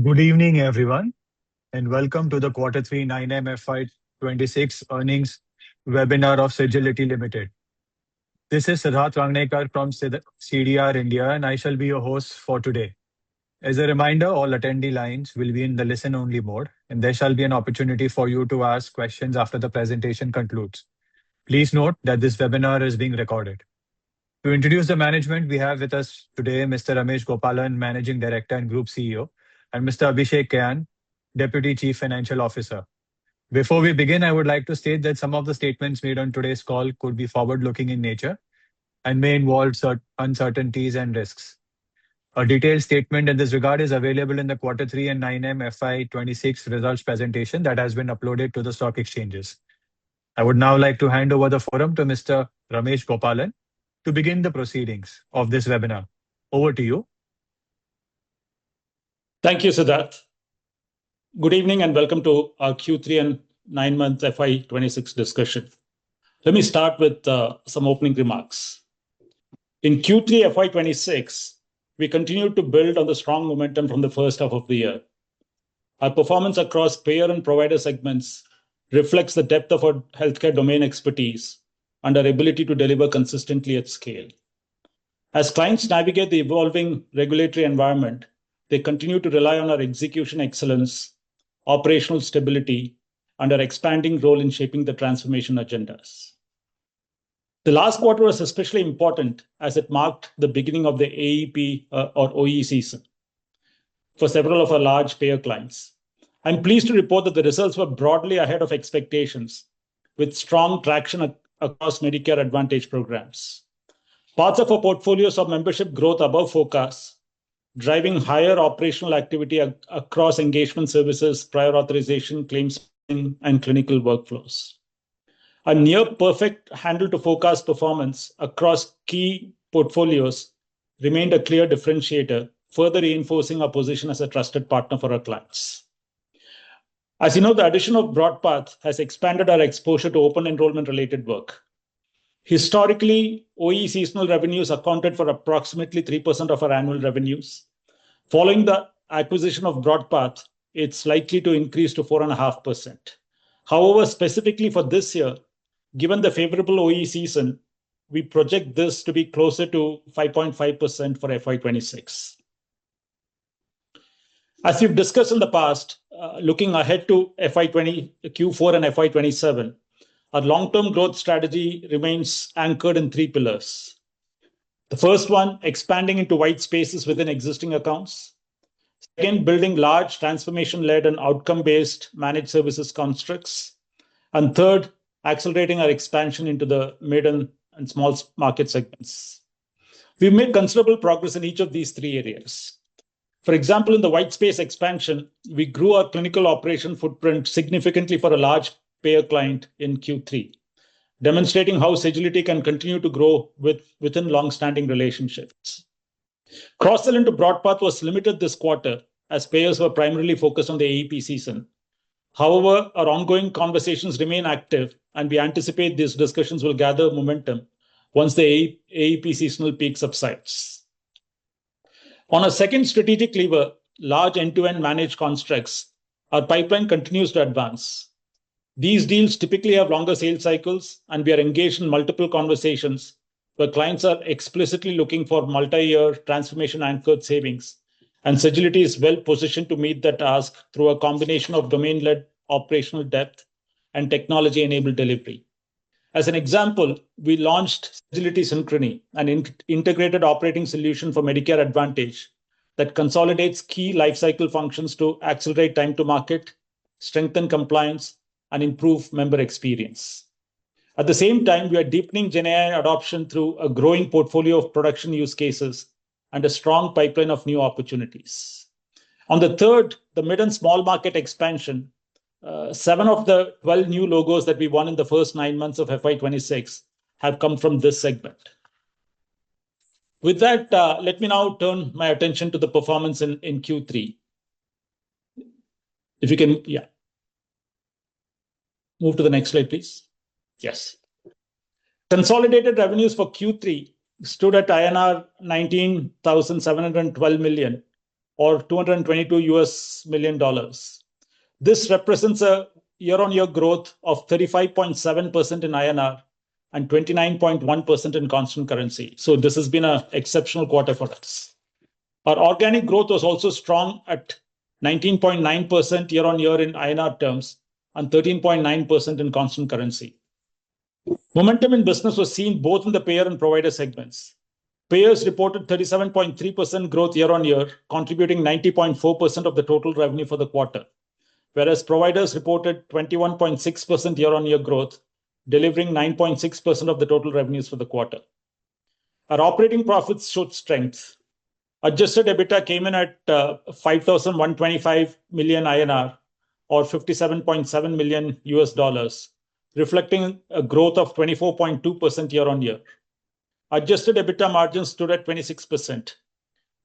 Good evening, everyone, and welcome to the Q3 9M FY26 earnings webinar of Sagility Ltd. This is Siddharth Rangnekar from CDR India, and I shall be your host for today. As a reminder, all attendee lines will be in the listen-only mode, and there shall be an opportunity for you to ask questions after the presentation concludes. Please note that this webinar is being recorded. To introduce the management, we have with us today Mr. Ramesh Gopalan, Managing Director and Group CEO, and Mr. Abhishek Kayan, Deputy Chief Financial Officer. Before we begin, I would like to state that some of the statements made on today's call could be forward-looking in nature and may involve uncertainties and risks. A detailed statement in this regard is available in the Q3 and 9M FY26 results presentation that has been uploaded to the stock exchanges. I would now like to hand over the forum to Mr. Ramesh Gopalan to begin the proceedings of this webinar. Over to you. Thank you, Siddharth. Good evening and welcome to our Q3 and 9-month FY26 discussion. Let me start with some opening remarks. In Q3 FY26, we continued to build on the strong momentum from the first half of the year. Our performance across payer and provider segments reflects the depth of our healthcare domain expertise and our ability to deliver consistently at scale. As clients navigate the evolving regulatory environment, they continue to rely on our execution excellence, operational stability, and our expanding role in shaping the transformation agendas. The last quarter was especially important as it marked the beginning of the AEP or OE season for several of our large payer clients. I'm pleased to report that the results were broadly ahead of expectations, with strong traction across Medicare Advantage programs. Parts of our portfolio saw membership growth above forecasts, driving higher operational activity across engagement services, prior authorization, claims, and clinical workflows. A near-perfect handle-to-forecast performance across key portfolios remained a clear differentiator, further reinforcing our position as a trusted partner for our clients. As you know, the addition of BroadPath has expanded our exposure to open enrollment-related work. Historically, OE seasonal revenues accounted for approximately 3% of our annual revenues. Following the acquisition of BroadPath, it's likely to increase to 4.5%. However, specifically for this year, given the favorable OE season, we project this to be closer to 5.5% for FY26. As we've discussed in the past, looking ahead to Q4 and FY27, our long-term growth strategy remains anchored in three pillars. The first one, expanding into white spaces within existing accounts. Second, building large transformation-led and outcome-based managed services constructs. And third, accelerating our expansion into the mid and small market segments. We've made considerable progress in each of these three areas. For example, in the white space expansion, we grew our clinical operation footprint significantly for a large payer client in Q3, demonstrating how Sagility can continue to grow within long-standing relationships. Cross-sell into BroadPath was limited this quarter as payers were primarily focused on the AEP season. However, our ongoing conversations remain active, and we anticipate these discussions will gather momentum once the AEP seasonal peak subsides. On a second strategic lever, large end-to-end managed constructs, our pipeline continues to advance. These deals typically have longer sales cycles, and we are engaged in multiple conversations where clients are explicitly looking for multi-year transformation-anchored savings, and Sagility is well positioned to meet that task through a combination of domain-led operational depth and technology-enabled delivery. As an example, we launched Sagility Synchrony, an integrated operating solution for Medicare Advantage that consolidates key lifecycle functions to accelerate time to market, strengthen compliance, and improve member experience. At the same time, we are deepening GenAI adoption through a growing portfolio of production use cases and a strong pipeline of new opportunities. On the third, the mid and small market expansion, 7 of the 12 new logos that we won in the first 9 months of FY26 have come from this segment. With that, let me now turn my attention to the performance in Q3. If you can, move to the next slide, please. Yes. Consolidated revenues for Q3 stood at INR 19,712 million, or $222 million. This represents a year-on-year growth of 35.7% in INR and 29.1% in constant currency. So this has been an exceptional quarter for us. Our organic growth was also strong at 19.9% year-on-year in INR terms and 13.9% in constant currency. Momentum in business was seen both in the payer and provider segments. Payers reported 37.3% growth year-on-year, contributing 90.4% of the total revenue for the quarter, whereas providers reported 21.6% year-on-year growth, delivering 9.6% of the total revenues for the quarter. Our operating profits showed strength. Adjusted EBITDA came in at 5,125 million INR or $57.7 million US, reflecting a growth of 24.2% year-on-year. Adjusted EBITDA margin stood at 26%.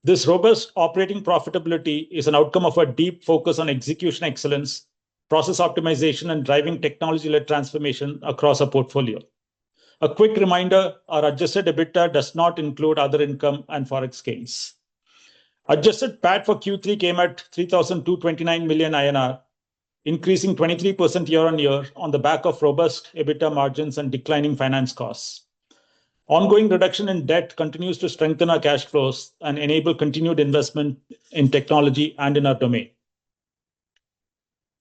This robust operating profitability is an outcome of a deep focus on execution excellence, process optimization, and driving technology-led transformation across our portfolio. A quick reminder, our adjusted EBITDA does not include other income and forex gains. Adjusted PAT for Q3 came at 3,229 million INR, increasing 23% year-on-year on the back of robust EBITDA margins and declining finance costs. Ongoing reduction in debt continues to strengthen our cash flows and enable continued investment in technology and in our domain.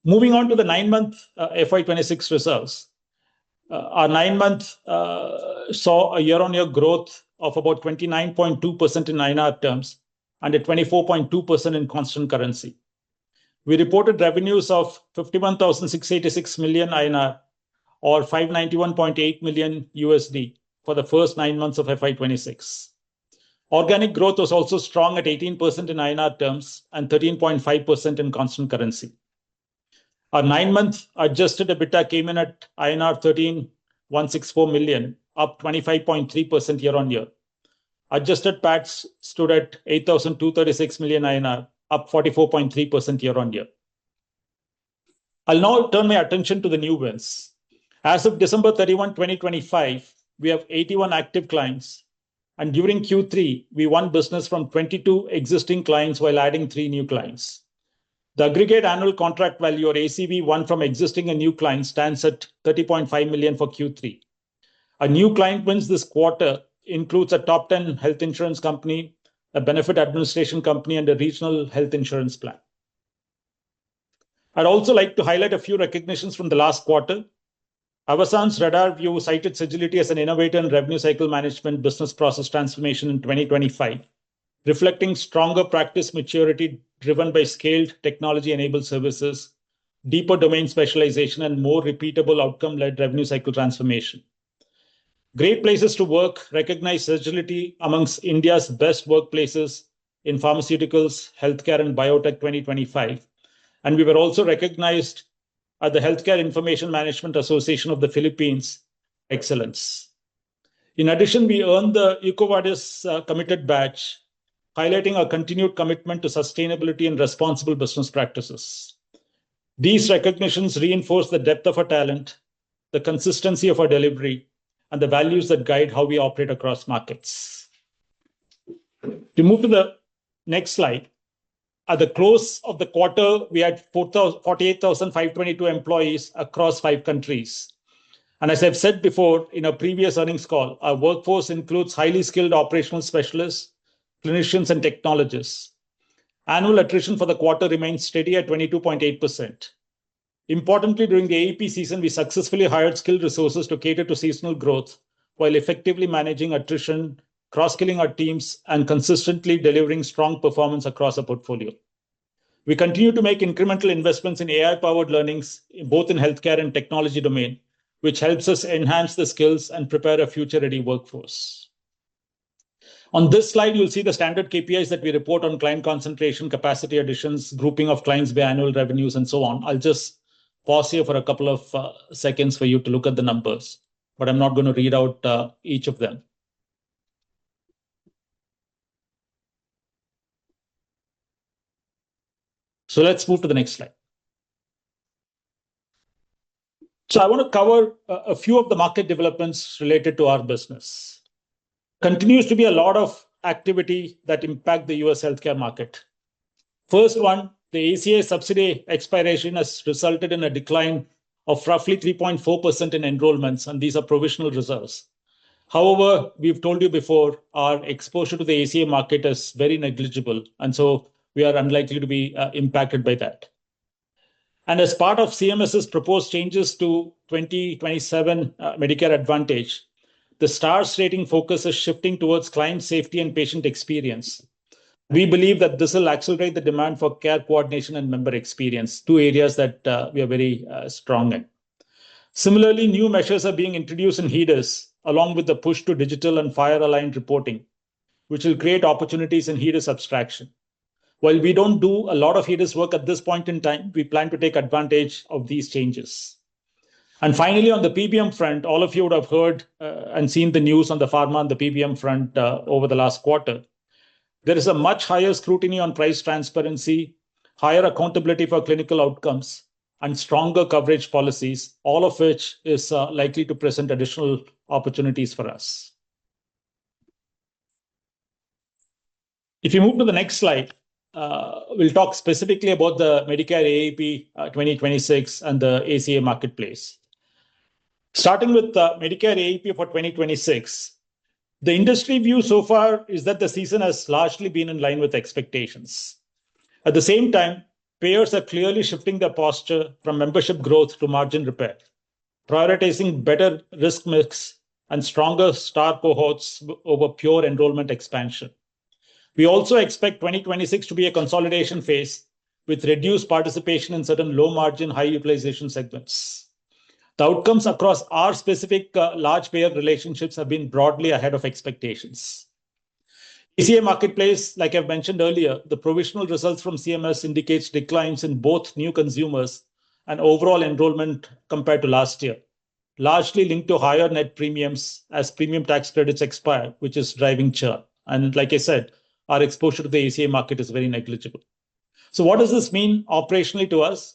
Moving on to the 9-month FY26 results. Our 9-month saw a year-on-year growth of about 29.2% in INR terms and a 24.2% in constant currency. We reported revenues of 51,686 million INR or $591.8 million for the first 9 months of FY26. Organic growth was also strong at 18% in INR terms and 13.5% in constant currency. Our 9-month adjusted EBITDA came in at INR 13,164 million, up 25.3% year-on-year. Adjusted PAT stood at 8,236 million INR, up 44.3% year-on-year. I'll now turn my attention to the new wins. As of December 31, 2025, we have 81 active clients, and during Q3, we won business from 22 existing clients while adding 3 new clients. The aggregate annual contract value, or ACV, won from existing and new clients stands at 30.5 million for Q3. A new client wins this quarter includes a top 10 health insurance company, a benefit administration company, and a regional health insurance plan. I'd also like to highlight a few recognitions from the last quarter. Avasant's RadarView cited Sagility as an innovator in revenue cycle management business process transformation in 2025, reflecting stronger practice maturity driven by scaled technology-enabled services, deeper domain specialization, and more repeatable outcome-led revenue cycle transformation. Great Places to Work recognized Sagility amongst India's best workplaces in pharmaceuticals, healthcare, and biotech 2025. And we were also recognized at the Healthcare Information Management Association of the Philippines Excellence. In addition, we earned the EcoVadis Committed Badge, highlighting our continued commitment to sustainability and responsible business practices. These recognitions reinforce the depth of our talent, the consistency of our delivery, and the values that guide how we operate across markets. To move to the next slide, at the close of the quarter, we had 48,522 employees across 5 countries. And as I've said before in a previous earnings call, our workforce includes highly skilled operational specialists, clinicians, and technologists. Annual attrition for the quarter remains steady at 22.8%. Importantly, during the AEP season, we successfully hired skilled resources to cater to seasonal growth while effectively managing attrition, cross-skilling our teams, and consistently delivering strong performance across our portfolio. We continue to make incremental investments in AI-powered learnings, both in healthcare and technology domain, which helps us enhance the skills and prepare a future-ready workforce. On this slide, you'll see the standard KPIs that we report on client concentration, capacity additions, grouping of clients by annual revenues, and so on. I'll just pause here for a couple of seconds for you to look at the numbers, but I'm not going to read out each of them. So let's move to the next slide. So I want to cover a few of the market developments related to our business. Continues to be a lot of activity that impact the US healthcare market. First one, the ACA subsidy expiration has resulted in a decline of roughly 3.4% in enrollments, and these are provisional reserves. However, we've told you before, our exposure to the ACA market is very negligible, and so we are unlikely to be impacted by that. And as part of CMS's proposed changes to 2027 Medicare Advantage, the STARS rating focus is shifting towards client safety and patient experience. We believe that this will accelerate the demand for care coordination and member experience, two areas that we are very strong in. Similarly, new measures are being introduced in HEDIS, along with the push to digital and FHIR-aligned reporting, which will create opportunities in HEDIS abstraction. While we don't do a lot of HEDIS work at this point in time, we plan to take advantage of these changes. And finally, on the PBM front, all of you would have heard and seen the news on the pharma and the PBM front over the last quarter. There is a much higher scrutiny on price transparency, higher accountability for clinical outcomes, and stronger coverage policies, all of which is likely to present additional opportunities for us. If you move to the next slide, we'll talk specifically about the Medicare AEP 2026 and the ACA marketplace. Starting with Medicare AEP for 2026, the industry view so far is that the season has largely been in line with expectations. At the same time, payers are clearly shifting their posture from membership growth to margin repair, prioritizing better risk mix and stronger star cohorts over pure enrollment expansion. We also expect 2026 to be a consolidation phase with reduced participation in certain low margin, high utilization segments. The outcomes across our specific large payer relationships have been broadly ahead of expectations. ACA marketplace, like I've mentioned earlier, the provisional results from CMS indicates declines in both new consumers and overall enrollment compared to last year, largely linked to higher net premiums as premium tax credits expire, which is driving churn. And like I said, our exposure to the ACA market is very negligible. So what does this mean operationally to us?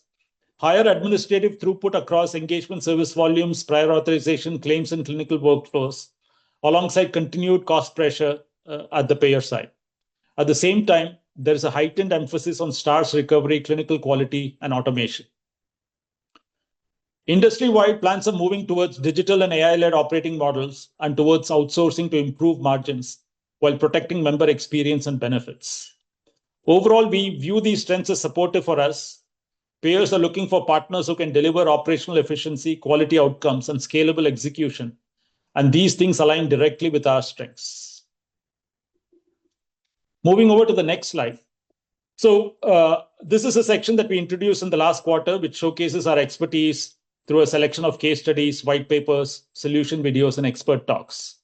Higher administrative throughput across engagement service volumes, prior authorization, claims, and clinical workflows, alongside continued cost pressure at the payer side. At the same time, there is a heightened emphasis on STARS recovery, clinical quality, and automation. Industry-wide plans are moving towards digital and AI-led operating models and towards outsourcing to improve margins while protecting member experience and benefits. Overall, we view these trends as supportive for us. Payers are looking for partners who can deliver operational efficiency, quality outcomes, and scalable execution. And these things align directly with our strengths. Moving over to the next slide. So this is a section that we introduced in the last quarter, which showcases our expertise through a selection of case studies, white papers, solution videos, and expert talks.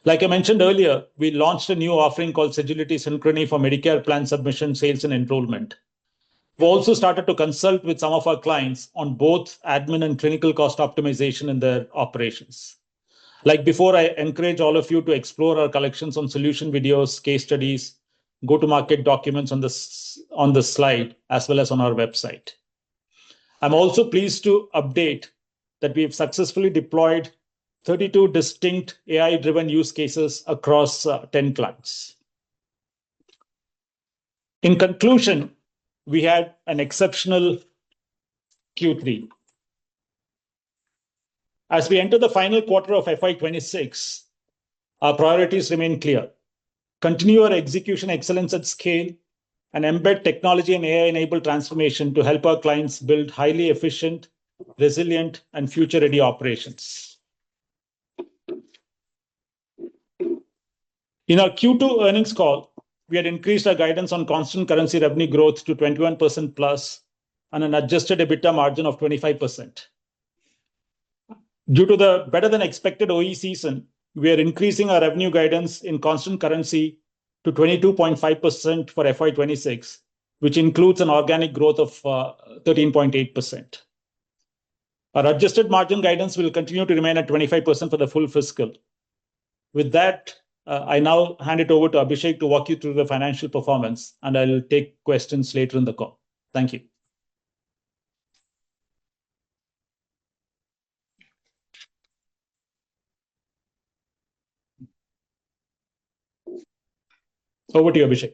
Like I mentioned earlier, we launched a new offering called Sagility Synchrony for Medicare plan submission, sales, and enrollment. We've also started to consult with some of our clients on both admin and clinical cost optimization in their operations. Like before, I encourage all of you to explore our collections on solution videos, case studies, go-to-market documents on the slide, as well as on our website. I'm also pleased to update that we've successfully deployed 32 distinct AI-driven use cases across 10 clients. In conclusion, we had an exceptional Q3. As we enter the final quarter of FY26, our priorities remain clear. Continue our execution excellence at scale and embed technology and AI-enabled transformation to help our clients build highly efficient, resilient, and future-ready operations. In our Q2 earnings call, we had increased our guidance on constant currency revenue growth to 21% plus and an adjusted EBITDA margin of 25%. Due to the better than expected OE season, we are increasing our revenue guidance in constant currency to 22.5% for FY26, which includes an organic growth of 13.8%. Our adjusted margin guidance will continue to remain at 25% for the full fiscal. With that, I now hand it over to Abhishek to walk you through the financial performance, and I'll take questions later in the call. Thank you. Over to you, Abhishek.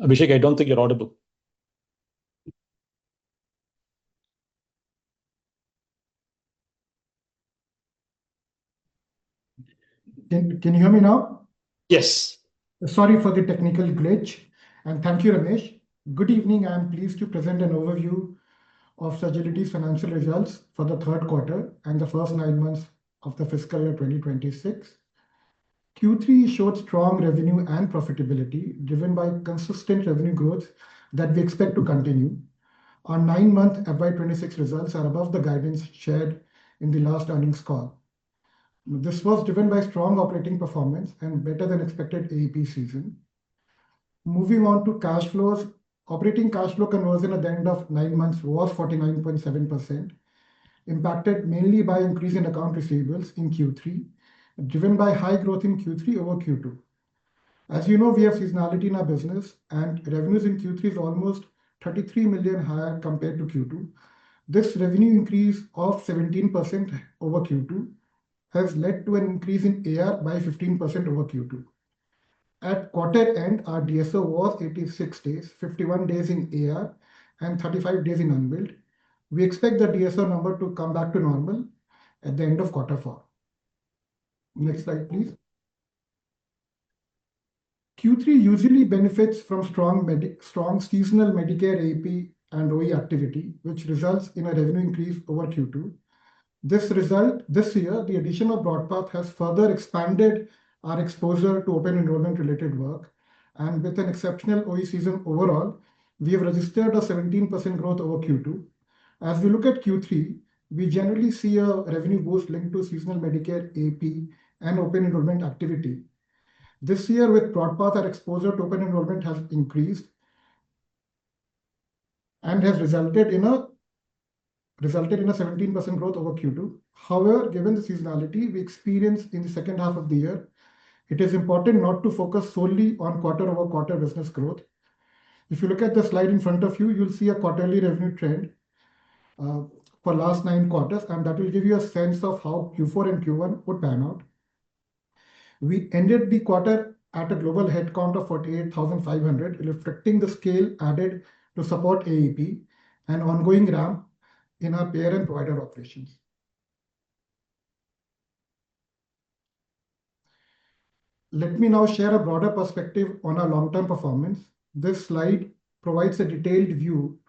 Abhishek, I don't think you're audible. Can you hear me now? Yes. Sorry for the technical glitch, and thank you, Ramesh. Good evening. I am pleased to present an overview of Sagility's financial results for the third quarter and the first 9 months of the fiscal year 2026. Q3 showed strong revenue and profitability, driven by consistent revenue growth that we expect to continue. Our 9-month FY26 results are above the guidance shared in the last earnings call. This was driven by strong operating performance and better than expected AEP season. Moving on to cash flows, operating cash flow conversion at the end of 9 months was 49.7%, impacted mainly by increase in account receivables in Q3, driven by high growth in Q3 over Q2. As you know, we have seasonality in our business, and revenues in Q3 is almost 33 million higher compared to Q2. This revenue increase of 17% over Q2 has led to an increase in AR by 15% over Q2. At quarter end, our DSO was 86 days, 51 days in AR, and 35 days in unbilled. We expect the DSO number to come back to normal at the end of quarter 4. Next slide, please. Q3 usually benefits from strong seasonal Medicare AEP and OE activity, which results in a revenue increase over Q2. This year, the addition of BroadPath has further expanded our exposure to open enrollment related work. And with an exceptional OE season overall, we have registered a 17% growth over Q2. As we look at Q3, we generally see a revenue boost linked to seasonal Medicare AEP and open enrollment activity. This year with BroadPath, our exposure to open enrollment has increased and has resulted in a 17% growth over Q2. However, given the seasonality we experience in the second half of the year, it is important not to focus solely on quarter-over-quarter business growth. If you look at the slide in front of you, you'll see a quarterly revenue trend for last 9 quarters, and that will give you a sense of how Q4 and Q1 would pan out. We ended the quarter at a global headcount of 48,500, reflecting the scale added to support AEP and ongoing ramp in our payer and provider operations. Let me now share a broader perspective on our long-term performance. This slide provides a detailed view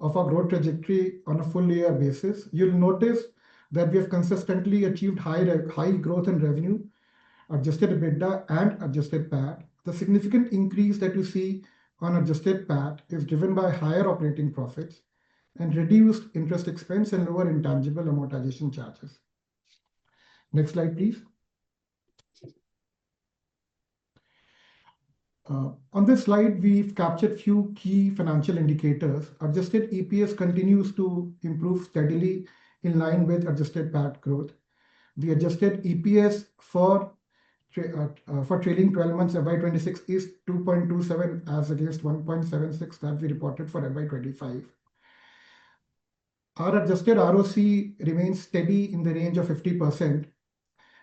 of our growth trajectory on a full year basis. You'll notice that we have consistently achieved high growth in revenue, adjusted EBITDA and adjusted PAT. The significant increase that you see on adjusted PAT is driven by higher operating profits and reduced interest expense and lower intangible amortization charges. Next slide, please. On this slide, we've captured few key financial indicators. Adjusted EPS continues to improve steadily in line with adjusted PAT growth. The adjusted EPS for trailing 12 months FY26 is 2.27 as against 1.76 that we reported for FY25. Our adjusted ROC remains steady in the range of 50%.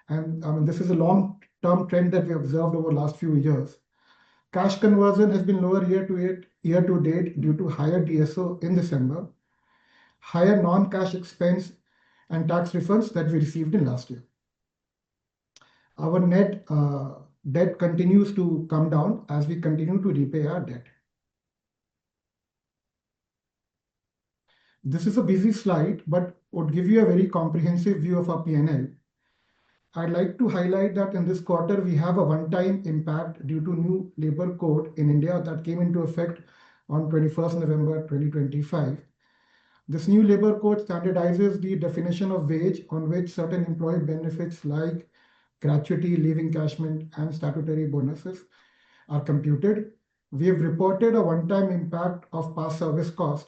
And this is a long-term trend that we observed over the last few years. Cash conversion has been lower year to date due to higher DSO in December, higher non-cash expense and tax refunds that we received in last year. Our net debt continues to come down as we continue to repay our debt. This is a busy slide, but would give you a very comprehensive view of our P&L. I'd like to highlight that in this quarter, we have a one-time impact due to new labor code in India that came into effect on 21st November 2025. This new labor code standardizes the definition of wage on which certain employee benefits like gratuity, leave encashment, and statutory bonuses are computed. We have reported a one-time impact of past service cost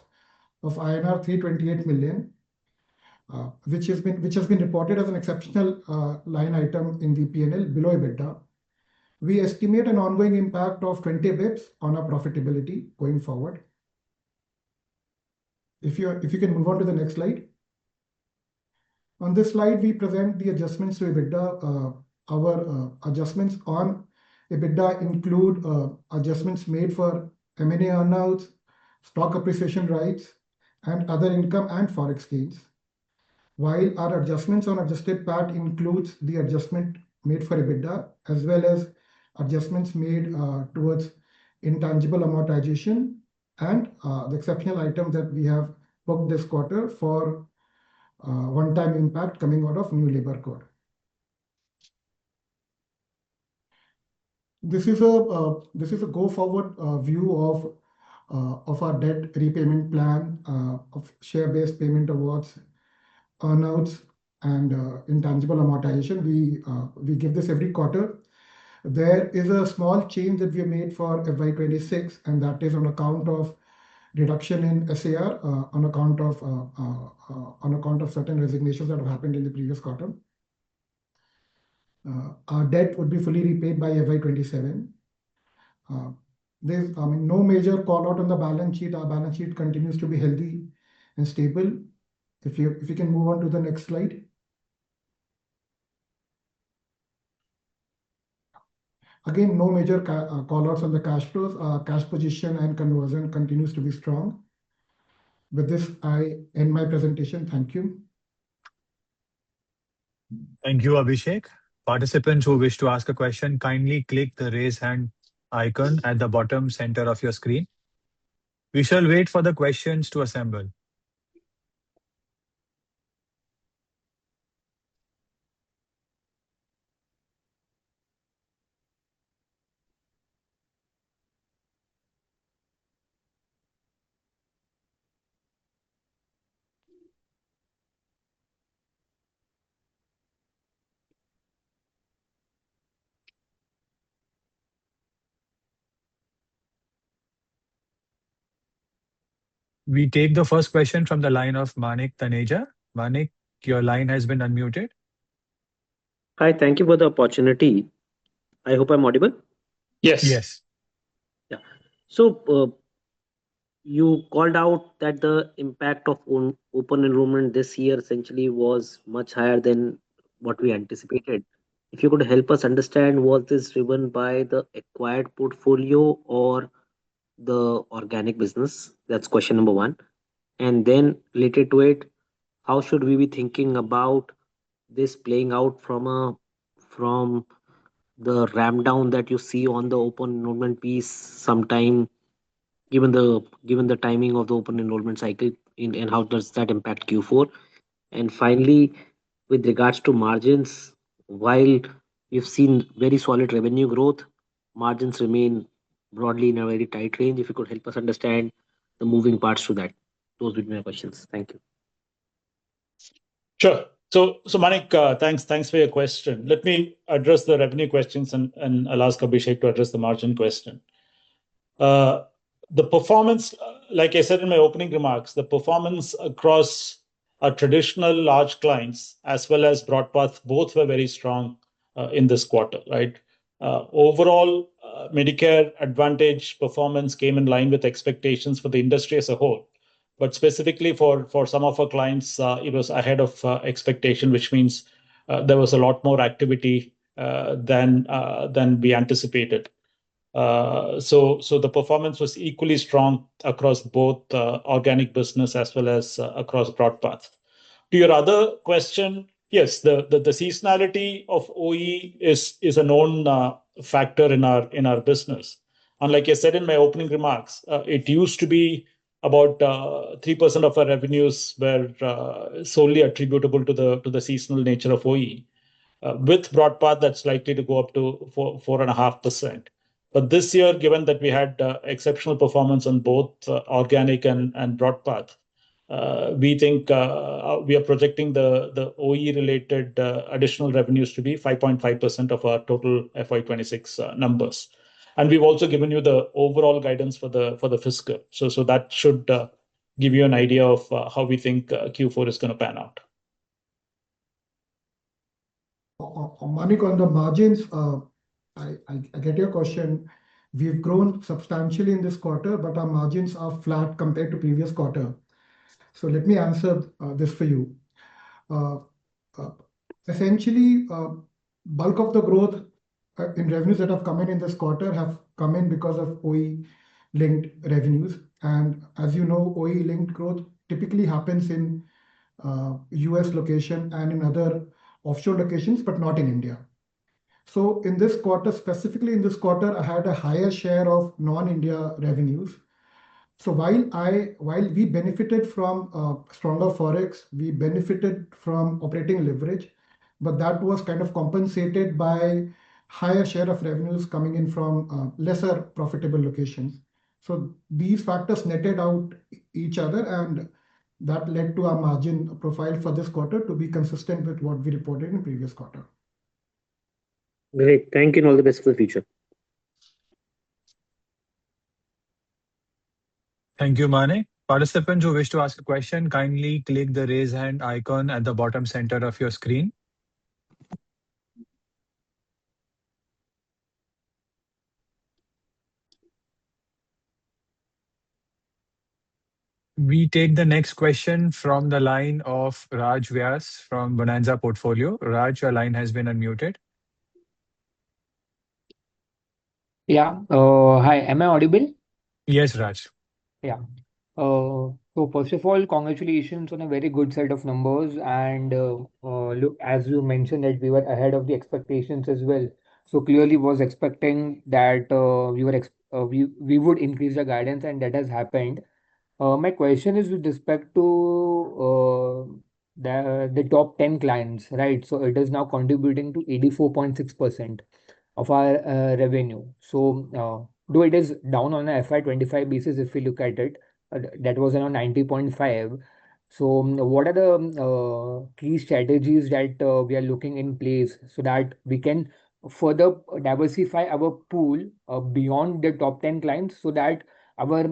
of INR 328 million, which has been reported as an exceptional line item in the P&L below EBITDA. We estimate an ongoing impact of 20 bps on our profitability going forward. If you can move on to the next slide. On this slide, we present the adjustments to EBITDA. Our adjustments on EBITDA include adjustments made for M&A earnouts, stock appreciation rights, and other income and forex gains. While our adjustments on adjusted PAT includes the adjustment made for EBITDA, as well as adjustments made towards intangible amortization and the exceptional item that we have booked this quarter for one-time impact coming out of new labor code. This is a go-forward view of our debt repayment plan of share-based payment awards, earnouts, and intangible amortization. We give this every quarter. There is a small change that we have made for FY26, and that is on account of reduction in SAR on account of certain resignations that have happened in the previous quarter. Our debt would be fully repaid by FY27. There's, no major call out on the balance sheet. Our balance sheet continues to be healthy and stable. If you can move on to the next slide. Again, no major call outs on the cash flows. Cash position and conversion continues to be strong. With this, I end my presentation. Thank you. Thank you, Abhishek. Participants who wish to ask a question, kindly click the raise hand icon at the bottom center of your screen. We shall wait for the questions to assemble. We take the first question from the line of Manik Taneja. Manik, your line has been unmuted. Hi, thank you for the opportunity. I hope I'm audible. Yes. Yes. Yeah. So you called out that the impact of open enrollment this year essentially was much higher than what we anticipated. If you could help us understand, was this driven by the acquired portfolio or the organic business? That's question number one. And then related to it, how should we be thinking about this playing out from the ramp down that you see on the open enrollment piece sometime, given the timing of the open enrollment cycle, and how does that impact Q4? And finally, with regards to margins, while we've seen very solid revenue growth, margins remain broadly in a very tight range. If you could help us understand the moving parts to that. Those would be my questions. Thank you. Sure. So Manik, thanks for your question. Let me address the revenue questions and I'll ask Abhishek to address the margin question. The performance, like I said in my opening remarks, the performance across our traditional large clients as well as BroadPath both were very strong in this quarter, right? Overall, Medicare Advantage performance came in line with expectations for the industry as a whole. But specifically for some of our clients, it was ahead of expectation, which means there was a lot more activity than we anticipated. So the performance was equally strong across both organic business as well as across BroadPath. To your other question, yes, the seasonality of OE is a known factor in our business. And like I said in my opening remarks, it used to be about 3% of our revenues were solely attributable to the seasonal nature of OE. With BroadPath, that's likely to go up to 4.5%. But this year, given that we had exceptional performance on both organic and BroadPath, we think we are projecting the OE-related additional revenues to be 5.5% of our total FY26 numbers. And we've also given you the overall guidance for the fiscal. So that should give you an idea of how we think Q4 is going to pan out. Manik, on the margins, I get your question. We've grown substantially in this quarter, but our margins are flat compared to previous quarter. So let me answer this for you. Essentially, bulk of the growth in revenues that have come in this quarter have come in because of OE linked revenues. And as you know, OE linked growth typically happens in US location and in other offshore locations, but not in India. So in this quarter, specifically in this quarter, I had a higher share of non-India revenues. So while we benefited from stronger forex, we benefited from operating leverage, but that was kind of compensated by higher share of revenues coming in from lesser profitable locations. So these factors netted out each other, and that led to our margin profile for this quarter to be consistent with what we reported in previous quarter. Great. Thank you and all the best for the future. Thank you, Mane. Participants who wish to ask a question, kindly click the raise hand icon at the bottom center of your screen. We take the next question from the line of Raj Vyas from Bonanza Portfolio. Raj, your line has been unmuted. Yeah. Hi. Am I audible? Yes, Raj. Yeah. So first of all, congratulations on a very good set of numbers. And look, as you mentioned that we were ahead of the expectations as well. So clearly was expecting that we would increase the guidance, and that has happened. My question is with respect to the top 10 clients, right? So it is now contributing to 84.6% of our revenue. So though it is down on a FY25 basis, if we look at it, that was around 90.5. So what are the key strategies that we are looking in place so that we can further diversify our pool beyond the top 10 clients so that our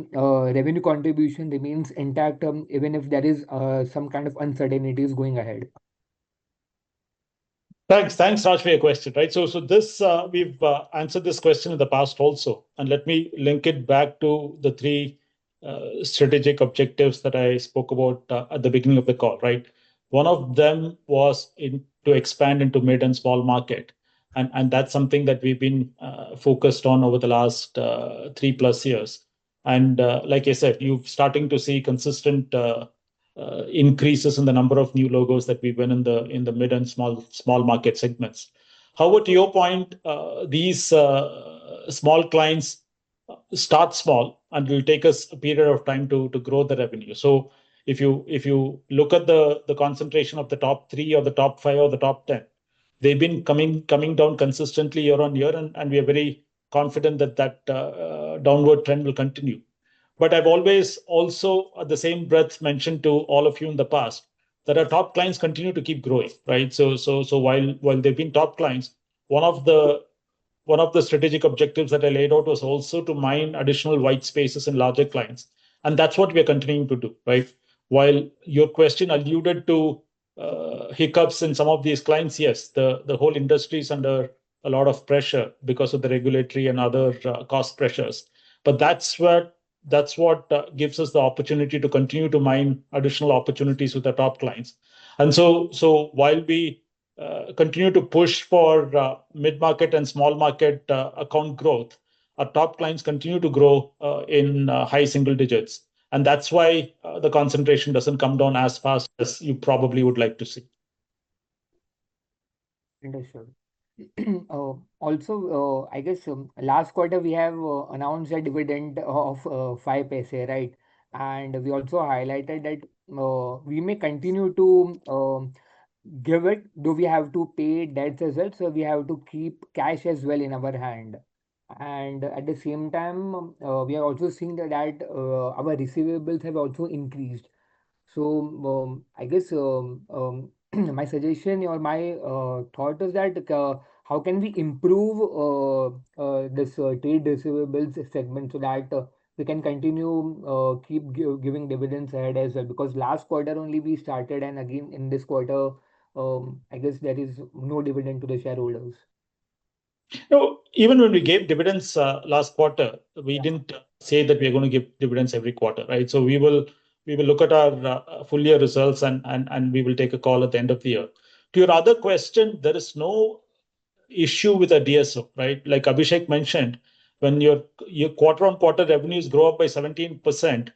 revenue contribution remains intact even if there is some kind of uncertainties going ahead? Thanks, Raj, for your question. Right, so this we've answered this question in the past also, and let me link it back to the three strategic objectives that I spoke about at the beginning of the call. Right, one of them was to expand into mid and small market, and that's something that we've been focused on over the last 3+ years. And like I said, you're starting to see consistent increases in the number of new logos that we win in the mid and small market segments. However, to your point, these small clients start small and will take us a period of time to grow the revenue. So if you look at the concentration of the top 3 or the top 5 or the top 10, they've been coming down consistently year on year, and we are very confident that downward trend will continue. But I've always also, at the same breath, mentioned to all of you in the past that our top clients continue to keep growing, right? So while they've been top clients, one of the strategic objectives that I laid out was also to mine additional white spaces in larger clients, and that's what we are continuing to do, right? While your question alluded to hiccups in some of these clients, yes, the whole industry is under a lot of pressure because of the regulatory and other cost pressures. But that's what gives us the opportunity to continue to mine additional opportunities with the top clients. And so while we continue to push for mid-market and small market account growth, our top clients continue to grow in high single digits. And that's why the concentration doesn't come down as fast as you probably would like to see. Understood. Also, I guess last quarter we have announced a dividend of 5 paise, right? And we also highlighted that we may continue to give it, though we have to pay debts as well. So we have to keep cash as well in our hand. And at the same time, we are also seeing that our receivables have also increased. So I guess my suggestion or my thought is that how can we improve this trade receivables segment so that we can continue keep giving dividends ahead as well? Because last quarter only we started, and again in this quarter, I guess there is no dividend to the shareholders. No, even when we gave dividends last quarter, we didn't say that we're going to give dividends every quarter, right? So we will look at our full year results and we will take a call at the end of the year. To your other question, there is no issue with a DSO, right? Like Abhishek mentioned, when your quarter-on-quarter revenues grow up by 17%,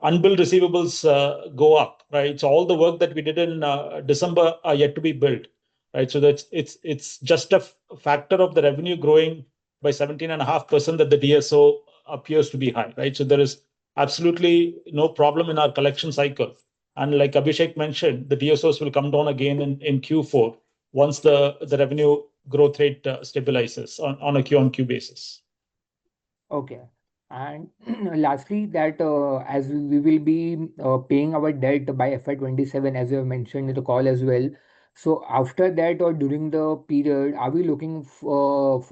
unbilled receivables go up, right? So all the work that we did in December are yet to be built, right? So it's just a factor of the revenue growing by 17.5% that the DSO appears to be high, right? So there is absolutely no problem in our collection cycle. And like Abhishek mentioned, the DSOs will come down again in Q4 once the revenue growth rate stabilizes on a Q-on-Q basis. Okay. And lastly, that as we will be paying our debt by FY27, as you have mentioned in the call as well. So after that or during the period, are we looking for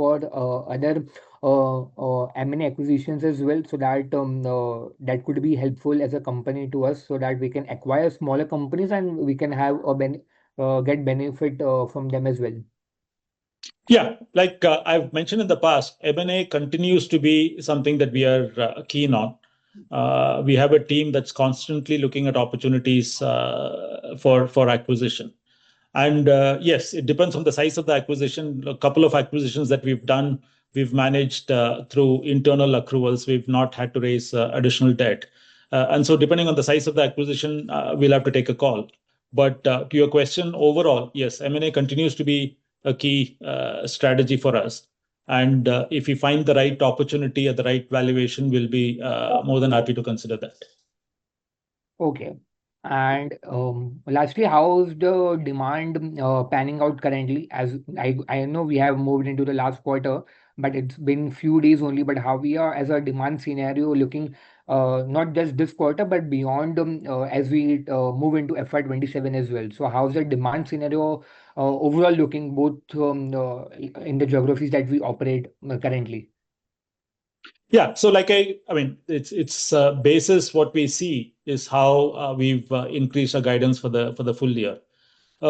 other M&A acquisitions as well, so that that could be helpful as a company to us, so that we can acquire smaller companies and we can have get benefit from them as well? Yeah, like I've mentioned in the past, M&A continues to be something that we are keen on. We have a team that's constantly looking at opportunities for acquisition. And yes, it depends on the size of the acquisition. A couple of acquisitions that we've done, we've managed through internal accruals. We've not had to raise additional debt. And so depending on the size of the acquisition, we'll have to take a call. But to your question, overall, yes, M&A continues to be a key strategy for us. And if we find the right opportunity at the right valuation, we'll be more than happy to consider that. Okay. And lastly, how's the demand panning out currently? As I know we have moved into the last quarter, but it's been few days only. But how we are as a demand scenario looking, not just this quarter, but beyond as we move into FY27 as well. So how's the demand scenario overall looking, both in the geographies that we operate currently? Yeah, so like I mean, it's basis what we see is how we've increased our guidance for the full year.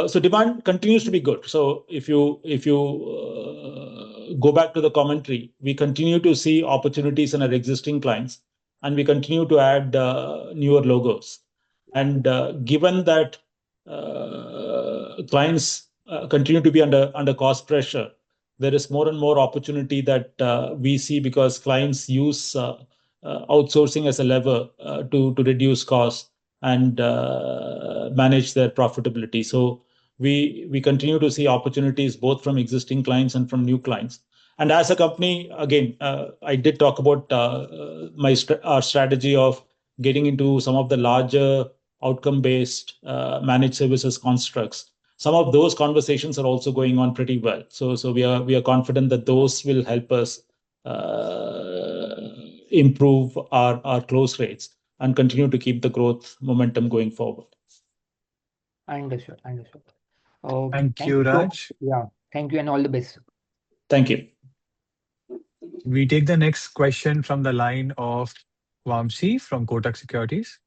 So demand continues to be good. So if you go back to the commentary, we continue to see opportunities in our existing clients, and we continue to add newer logos. And given that clients continue to be under cost pressure, there is more and more opportunity that we see because clients use outsourcing as a lever to reduce costs and manage their profitability. So we continue to see opportunities both from existing clients and from new clients. And as a company, again, I did talk about our strategy of getting into some of the larger outcome-based managed services constructs. Some of those conversations are also going on pretty well. So we are confident that those will help us improve our close rates and continue to keep the growth momentum going forward. Understood. Thank Thank you, you so much. Raj. Yeah, thank you and all the best. Thank you. We take the next question from the line of Vamsi from Kotak Securities.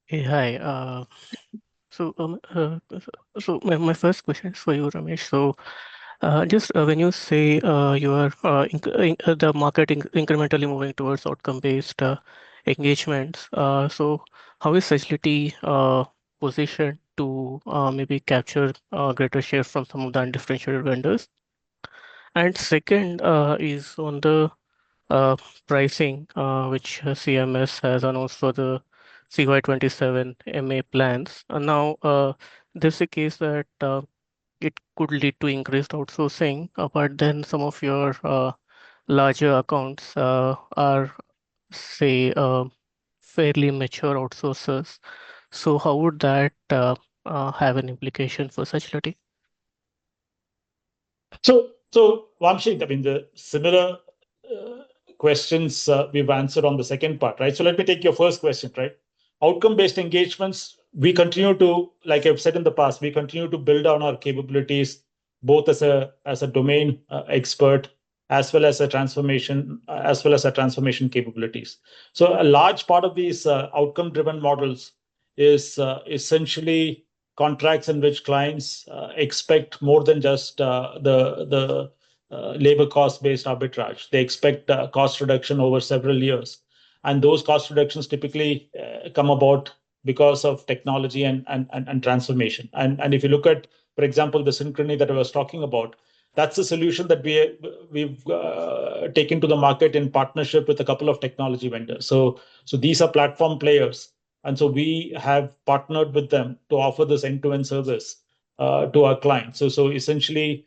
Hey, hi. So my first question is for you, Ramesh. So just when you say you are the market incrementally moving towards outcome-based engagements, so how is Sagility positioned to maybe capture greater share from some of the undifferentiated vendors? And second is on the pricing, which CMS has announced for the CY27 MA plans. Now, this is a case that it could lead to increased outsourcing, but then some of your larger accounts are, say, fairly mature outsourcers. So how would that have an implication for Sagility? So Vamshi, I mean, the similar questions we've answered on the second part, right? So let me take your first question, right? Outcome-based engagements, we continue to, like I've said in the past, we continue to build on our capabilities, both as a domain expert, as well as a transformation capabilities. So a large part of these outcome-driven models is essentially contracts in which clients expect more than just the labor cost-based arbitrage. They expect cost reduction over several years. And those cost reductions typically come about because of technology and transformation. And if you look at, for example, the Synchrony that I was talking about, that's a solution that we've taken to the market in partnership with a couple of technology vendors. So these are platform players, and so we have partnered with them to offer this end-to-end service to our clients. So essentially,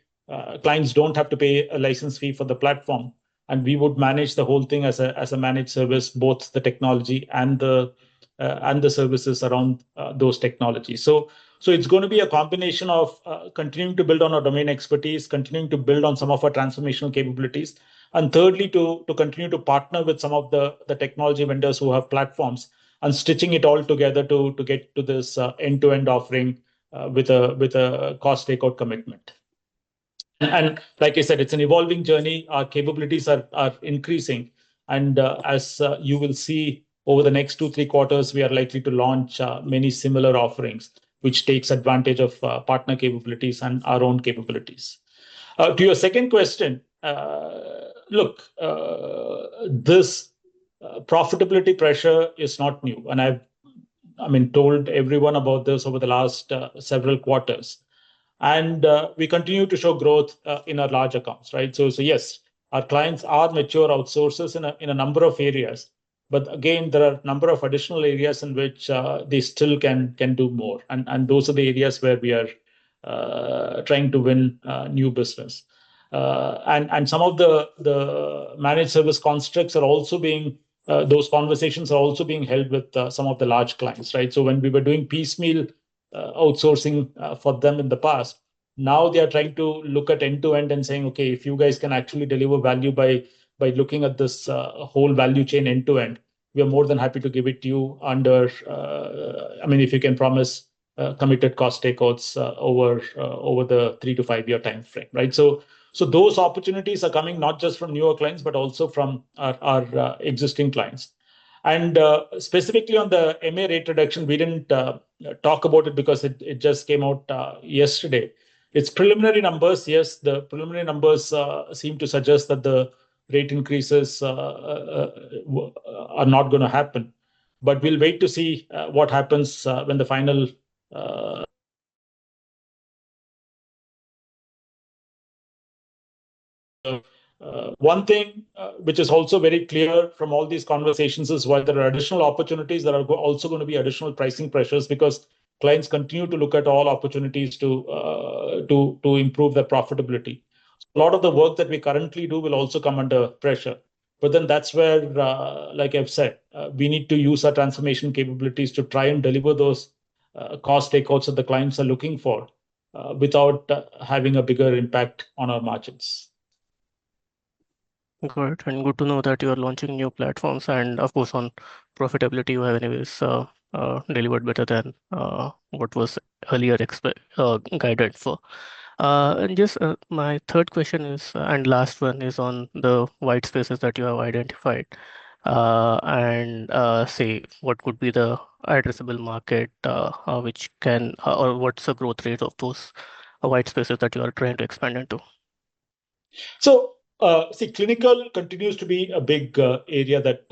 clients don't have to pay a license fee for the platform, and we would manage the whole thing as a managed service, both the technology and the services around those technologies. So it's going to be a combination of continuing to build on our domain expertise, continuing to build on some of our transformational capabilities, and thirdly, to continue to partner with some of the technology vendors who have platforms and stitching it all together to get to this end-to-end offering with a cost takeout commitment. And like I said, it's an evolving journey. Our capabilities are increasing. And as you will see over the next 2-3 quarters, we are likely to launch many similar offerings, which takes advantage of partner capabilities and our own capabilities. To your second question, look, this profitability pressure is not new. And I've told everyone about this over the last several quarters. And we continue to show growth in our large accounts, right? So yes, our clients are mature outsourcers in a number of areas. But again, there are a number of additional areas in which they still can do more. And those are the areas where we are trying to win new business. And some of the managed service constructs are also being, those conversations are also being held with some of the large clients, right? So when we were doing piecemeal outsourcing for them in the past, now they are trying to look at end-to-end and saying, okay, if you guys can actually deliver value by looking at this whole value chain end-to-end, we are more than happy to give it to you under, if you can promise committed cost takeouts over the 3 to 5 year time frame, right? So those opportunities are coming not just from newer clients, but also from our existing clients. And specifically on the MA rate reduction, we didn't talk about it because it just came out yesterday. It's preliminary numbers. Yes, the preliminary numbers seem to suggest that the rate increases are not going to happen. But we'll wait to see what happens when the final one thing which is also very clear from all these conversations is while there are additional opportunities, there are also going to be additional pricing pressures because clients continue to look at all opportunities to improve their profitability. A lot of the work that we currently do will also come under pressure. But then that's where, like I've said, we need to use our transformation capabilities to try and deliver those cost takeouts that the clients are looking for without having a bigger impact on our margins. Good, and good to know that you are launching new platforms, and of course on profitability you have anyways delivered better than what was earlier guided for. And just my third question is, and last one is on the white spaces that you have identified, and say what could be the addressable market, which can, or what's the growth rate of those white spaces that you are trying to expand into? So, see, clinical continues to be a big area that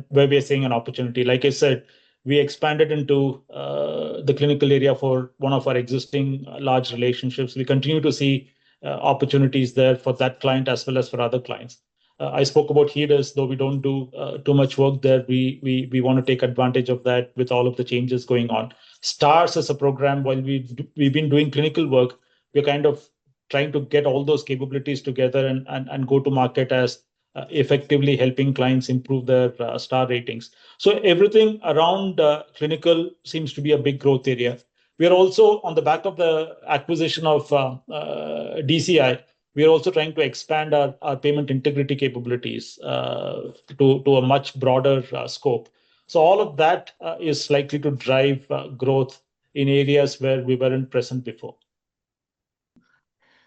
where we are seeing an opportunity. Like I said, we expanded into the clinical area for one of our existing large relationships. We continue to see opportunities there for that client as well as for other clients. I spoke about HEDIS, though we don't do too much work there. We want to take advantage of that with all of the changes going on. STARS as a program, while we've been doing clinical work, we're kind of trying to get all those capabilities together and go to market as effectively helping clients improve their star ratings. So everything around clinical seems to be a big growth area. We are also on the back of the acquisition of DCI. We are also trying to expand our payment integrity capabilities to a much broader scope. So all of that is likely to drive growth in areas where we weren't present before.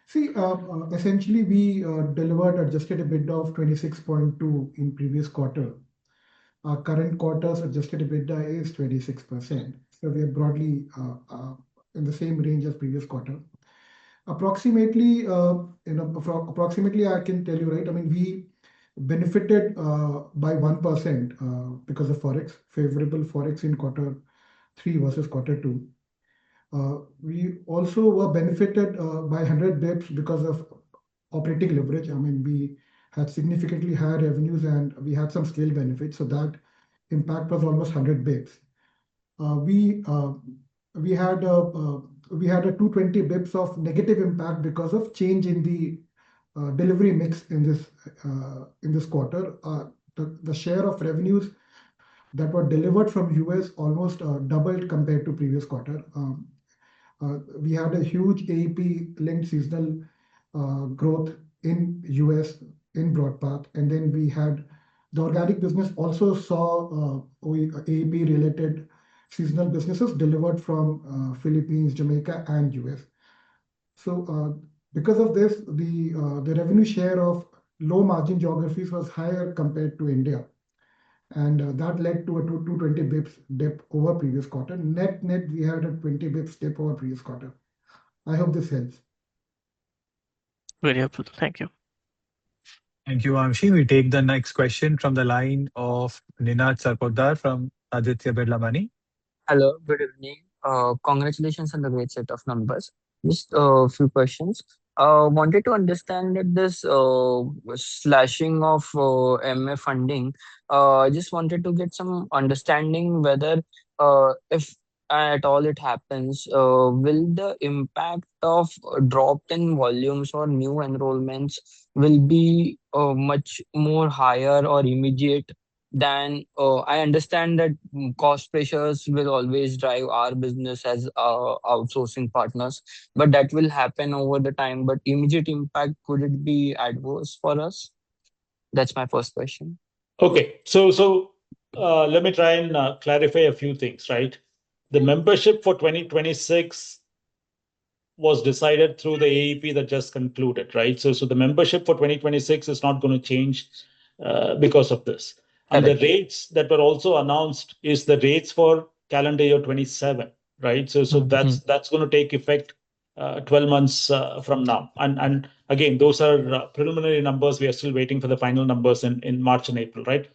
See, essentially, we delivered adjusted EBITDA of 26.2 in previous quarter. Our current quarter's adjusted EBITDA is 26%. So we are broadly in the same range as previous quarter. Approximately, I can tell you, right? We benefited by 1% because of Forex, favorable Forex in quarter 3 versus quarter 2. We also were benefited by 100 basis points because of operating leverage. I mean, we had significantly higher revenues and we had some scale benefits. So that impact was almost 100 basis points. We had a 220 basis points of negative impact because of change in the delivery mix in this quarter. The share of revenues that were delivered from US almost doubled compared to previous quarter. We had a huge AEP linked seasonal growth in US in BroadPath, and then we had the organic business also saw AEP related seasonal businesses delivered from Philippines, Jamaica, and US. So because of this, the revenue share of low margin geographies was higher compared to India, and that led to a 220 basis points dip over previous quarter. Net, we had a 20 basis points dip over previous quarter. I hope this helps. Very helpful. Thank you. Thank you, Amshi. We take the next question from the line of Ninad Sarpotdar from Aditya Birla Money. Hello, good evening. Congratulations on the great set of numbers. Just a few questions. Wanted to understand that this slashing of MA funding. Just wanted to get some understanding whether, if at all it happens, will the impact of drop in volumes or new enrollments will be much more higher or immediate than I understand that cost pressures will always drive our business as outsourcing partners, but that will happen over the time. But immediate impact, could it be adverse for us? That's my first question. Okay, so let me try and clarify a few things, right? The membership for 2026 was decided through the AEP that just concluded, right? So the membership for 2026 is not going to change because of this. And the rates that were also announced is the rates for calendar year 27, right? So that's going to take effect 12 months from now. And again, those are preliminary numbers. We are still waiting for the final numbers in March and April, right?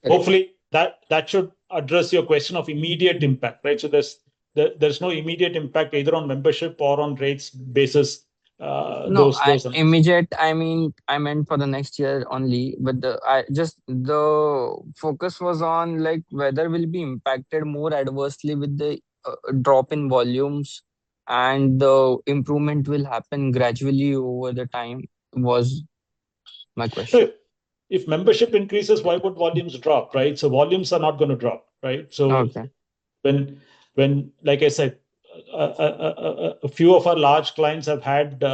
Hopefully that should address your question of immediate impact, right? So there's no immediate impact either on membership or on rates basis. Those immediate. I mean, I meant for the next year only. But the focus was on like whether will be impacted more adversely with the drop in volumes, and the improvement will happen gradually over the time. Was my question. If membership increases, why would volumes drop, right? So volumes are not going to drop, right? So when like I said, a few of our large clients have had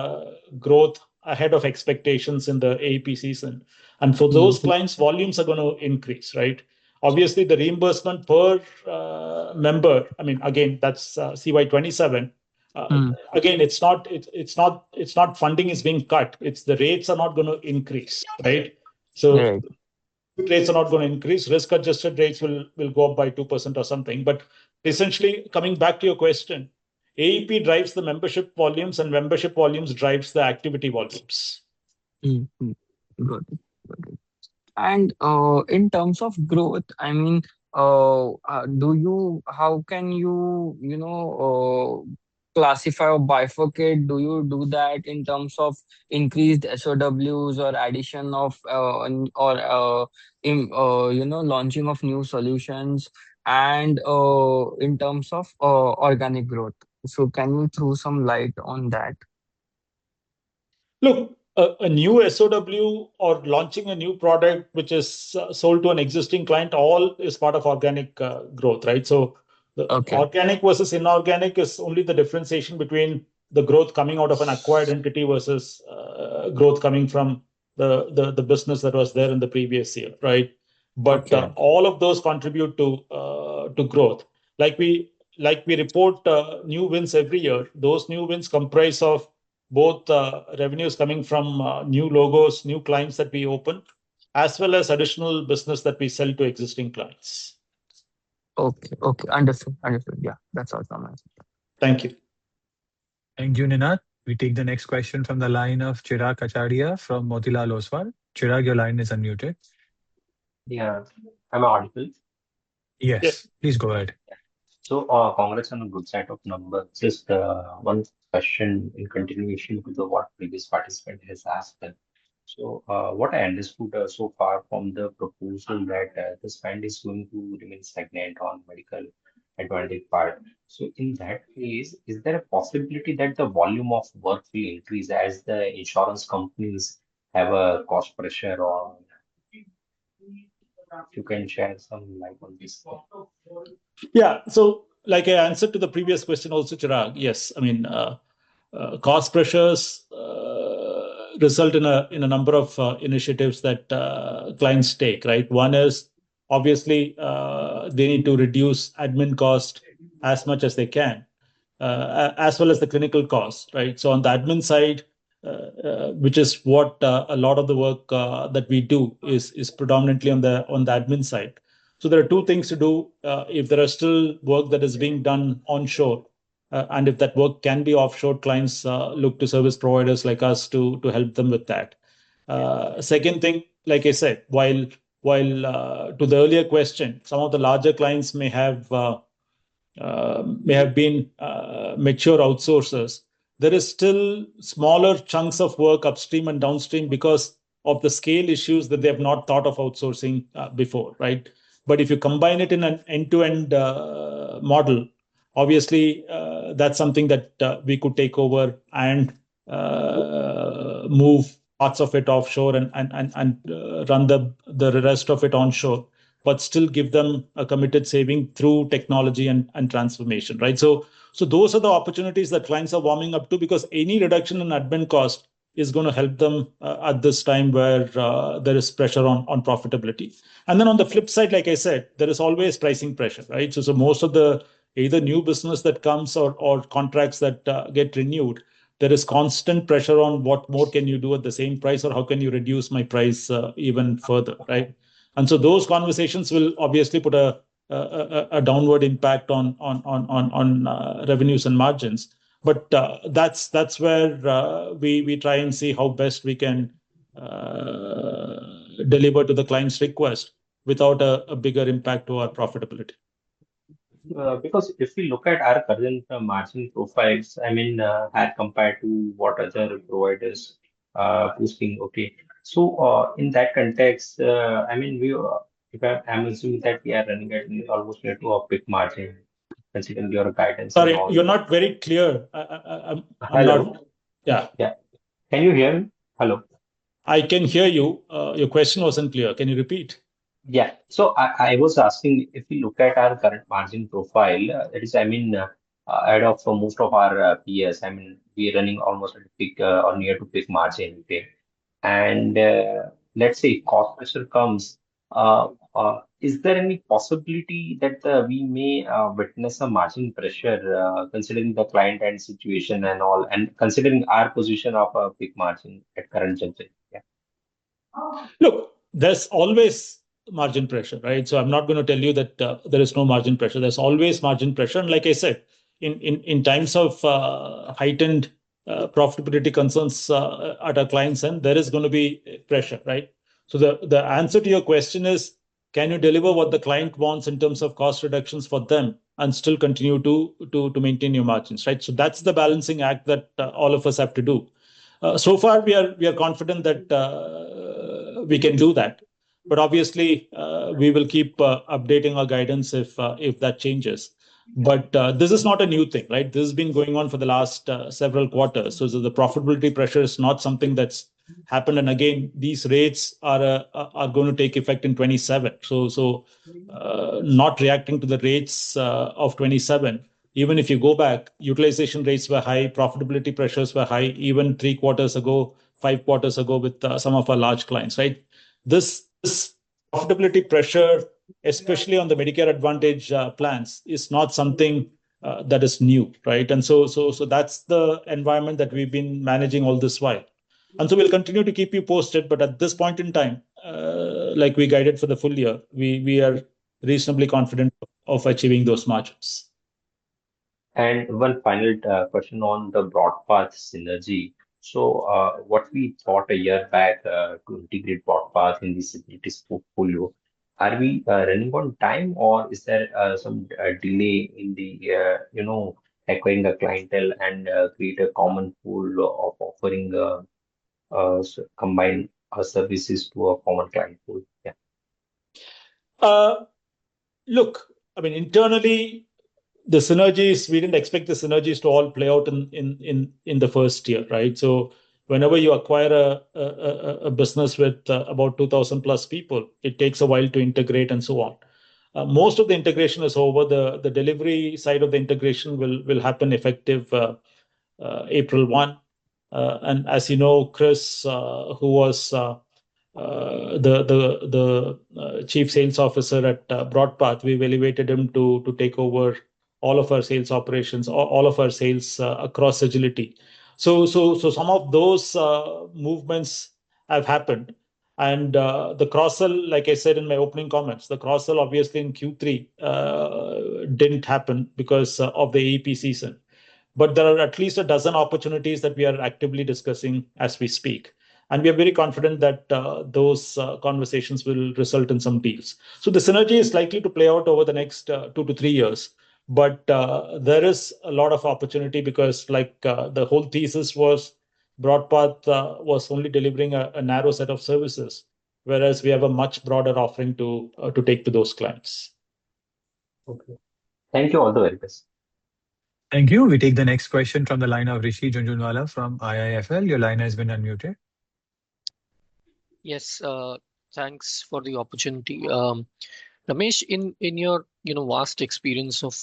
growth ahead of expectations in the AEP season. And for those clients, volumes are going to increase, right? Obviously, the reimbursement per member, I mean, again, that's CY27. Again, it's not funding is being cut. It's the rates are not going to increase, right? So rates are not going to increase. Risk-adjusted rates will go up by 2% or something. But essentially, coming back to your question, AEP drives the membership volumes and membership volumes drives the activity volumes. Got it. And in terms of growth, I mean, how can you classify or bifurcate? Do you do that in terms of increased SOWs or addition of launching of new solutions, and in terms of organic growth? So can you throw some light on that? Look, a new SOW or launching a new product which is sold to an existing client, all is part of organic growth, right? So the organic versus inorganic is only the differentiation between the growth coming out of an acquired entity versus growth coming from the business that was there in the previous year, right? But all of those contribute to growth. Like we report new wins every year. Those new wins comprise of both revenues coming from new logos, new clients that we open, as well as additional business that we sell to existing clients. Okay. Understood. Yeah, that's all from us. Thank you. Thank you, Ninad. We take the next question from the line of Chirag Kacharia from Motilal Oswal. Chirag, your line is unmuted. Yeah, am I audible? Yes, please go ahead. Congrats on a good set of numbers. Just one question in continuation to the what previous participant has asked. What I understood so far from the proposal that the spend is going to remain stagnant on medical advantage part. So, in that case, is there a possibility that the volume of work will increase as the insurance companies have a cost pressure, or if you can share some light on this? Yeah. So, like I answered to the previous question also, Chirag, yes. I mean, cost pressures result in a number of initiatives that clients take, right? One is obviously they need to reduce admin cost as much as they can, as well as the clinical costs, right? So on the admin side, which is what a lot of the work that we do is predominantly on the admin side. So there are two things to do. If there are still work that is being done onshore, and if that work can be offshore, clients look to service providers like us to help them with that. Second thing, like I said, while to the earlier question, some of the larger clients may have been mature outsourcers, there is still smaller chunks of work upstream and downstream because of the scale issues that they have not thought of outsourcing before, right? But if you combine it in an end-to-end model, obviously that's something that we could take over and move parts of it offshore and run the rest of it onshore, but still give them a committed saving through technology and transformation, right? So those are the opportunities that clients are warming up to, because any reduction in admin cost is going to help them at this time where there is pressure on profitability. And then on the flip side, like I said, there is always pricing pressure, right? So most of the either new business that comes or contracts that get renewed, there is constant pressure on what more can you do at the same price, or how can you reduce my price even further, right? And so those conversations will obviously put a downward impact on revenues and margins. But that's where we try and see how best we can deliver to the client's request without a bigger impact to our profitability. Because if we look at our current margin profiles, I mean, as compared to what other providers posting, okay. So, in that context, I mean, if I'm assuming that we are running at almost near to a peak margin, considering your guidance and Sorry, all. you're not very clear. I'm Hello. not. Yeah, Yeah. Can you hear me? Hello. I can hear you. Your question wasn't clear. Can you repeat? Yeah. So I was asking, if we look at our current margin profile, that is, I mean, ahead of most of our peers, I mean, we're running almost at peak or near to peak margin. Okay. And let's say if cost pressure comes, is there any possibility that we may witness a margin pressure, considering the client and situation and all, and considering our position of a peak margin at current juncture? Yeah. Look, there's always margin pressure, right? So I'm not going to tell you that there is no margin pressure. There's always margin pressure. And like I said, in times of heightened profitability concerns at our client's end, there is going to be pressure, right? So the answer to your question is, can you deliver what the client wants in terms of cost reductions for them and still continue to maintain your margins, right? So that's the balancing act that all of us have to do. So far, we are confident that we can do that. But obviously, we will keep updating our guidance if that changes. But this is not a new thing, right? This has been going on for the last several quarters. So the profitability pressure is not something that's happened. And again, these rates are going to take effect in 27. So not reacting to the rates of 27. Even if you go back, utilization rates were high, profitability pressures were high, even 3 quarters ago, 5 quarters ago with some of our large clients, right? This profitability pressure, especially on the Medicare Advantage plans, is not something that is new, right? And so that's the environment that we've been managing all this while. And so we'll continue to keep you posted. But at this point in time, like we guided for the full year, we are reasonably confident of achieving those margins. And one final question on the broadpath synergy. So, what we thought a year back to integrate broadpath in the securities portfolio. are we running on time, or is there some delay in the acquiring a clientele and create a common pool of offering combine services to a common client pool? Yeah. Look, I mean, internally, the synergies, we didn't expect the synergies to all play out in the first year, right? So whenever you acquire a business with about 2,000 plus people, it takes a while to integrate and so on. Most of the integration is over. The delivery side of the integration will happen effective April 1. And as you know, Chris, who was the chief sales officer at Broadpath, we've elevated him to take over all of our sales operations, all of our sales across Agility. So some of those movements have happened. And the cross-sell, like I said in my opening comments, the cross-sell obviously in Q3 didn't happen because of the AEP season. But there are at least a dozen opportunities that we are actively discussing as we speak. And we are very confident that those conversations will result in some deals. So the synergy is likely to play out over the next 2 to 3 years. But there is a lot of opportunity because, like the whole thesis was, Broadpath was only delivering a narrow set of services, whereas we have a much broader offering to take to those clients. Okay. Thank you. All the very best. Thank you. We take the next question from the line of Rishi Junjunwala from IIFL. Your line has been unmuted. Yes, thanks for the opportunity. Ramesh, in your vast experience of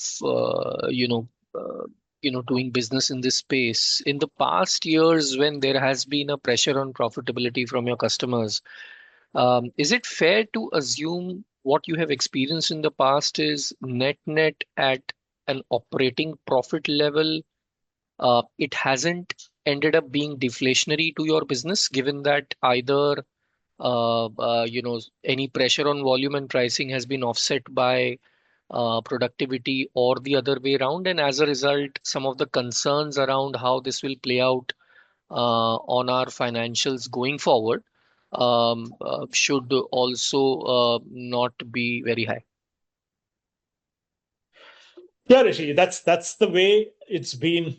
doing business in this space, in the past years when there has been a pressure on profitability from your customers, is it fair to assume what you have experienced in the past is net at an operating profit level? It hasn't ended up being deflationary to your business, given that either any pressure on volume and pricing has been offset by productivity or the other way around. And as a result, some of the concerns around how this will play out on our financials going forward should also not be very high. Yeah, Rishi, that's the way it's been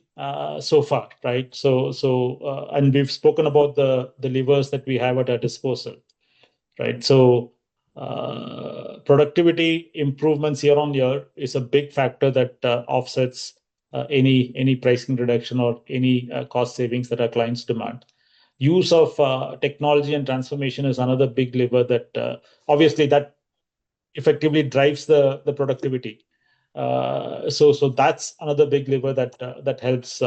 so far, right? And we've spoken about the levers that we have at our disposal, right? So productivity improvements year on year is a big factor that offsets any pricing reduction or any cost savings that our clients demand. Use of technology and transformation is another big lever that obviously that effectively drives the productivity. So that's another big lever that helps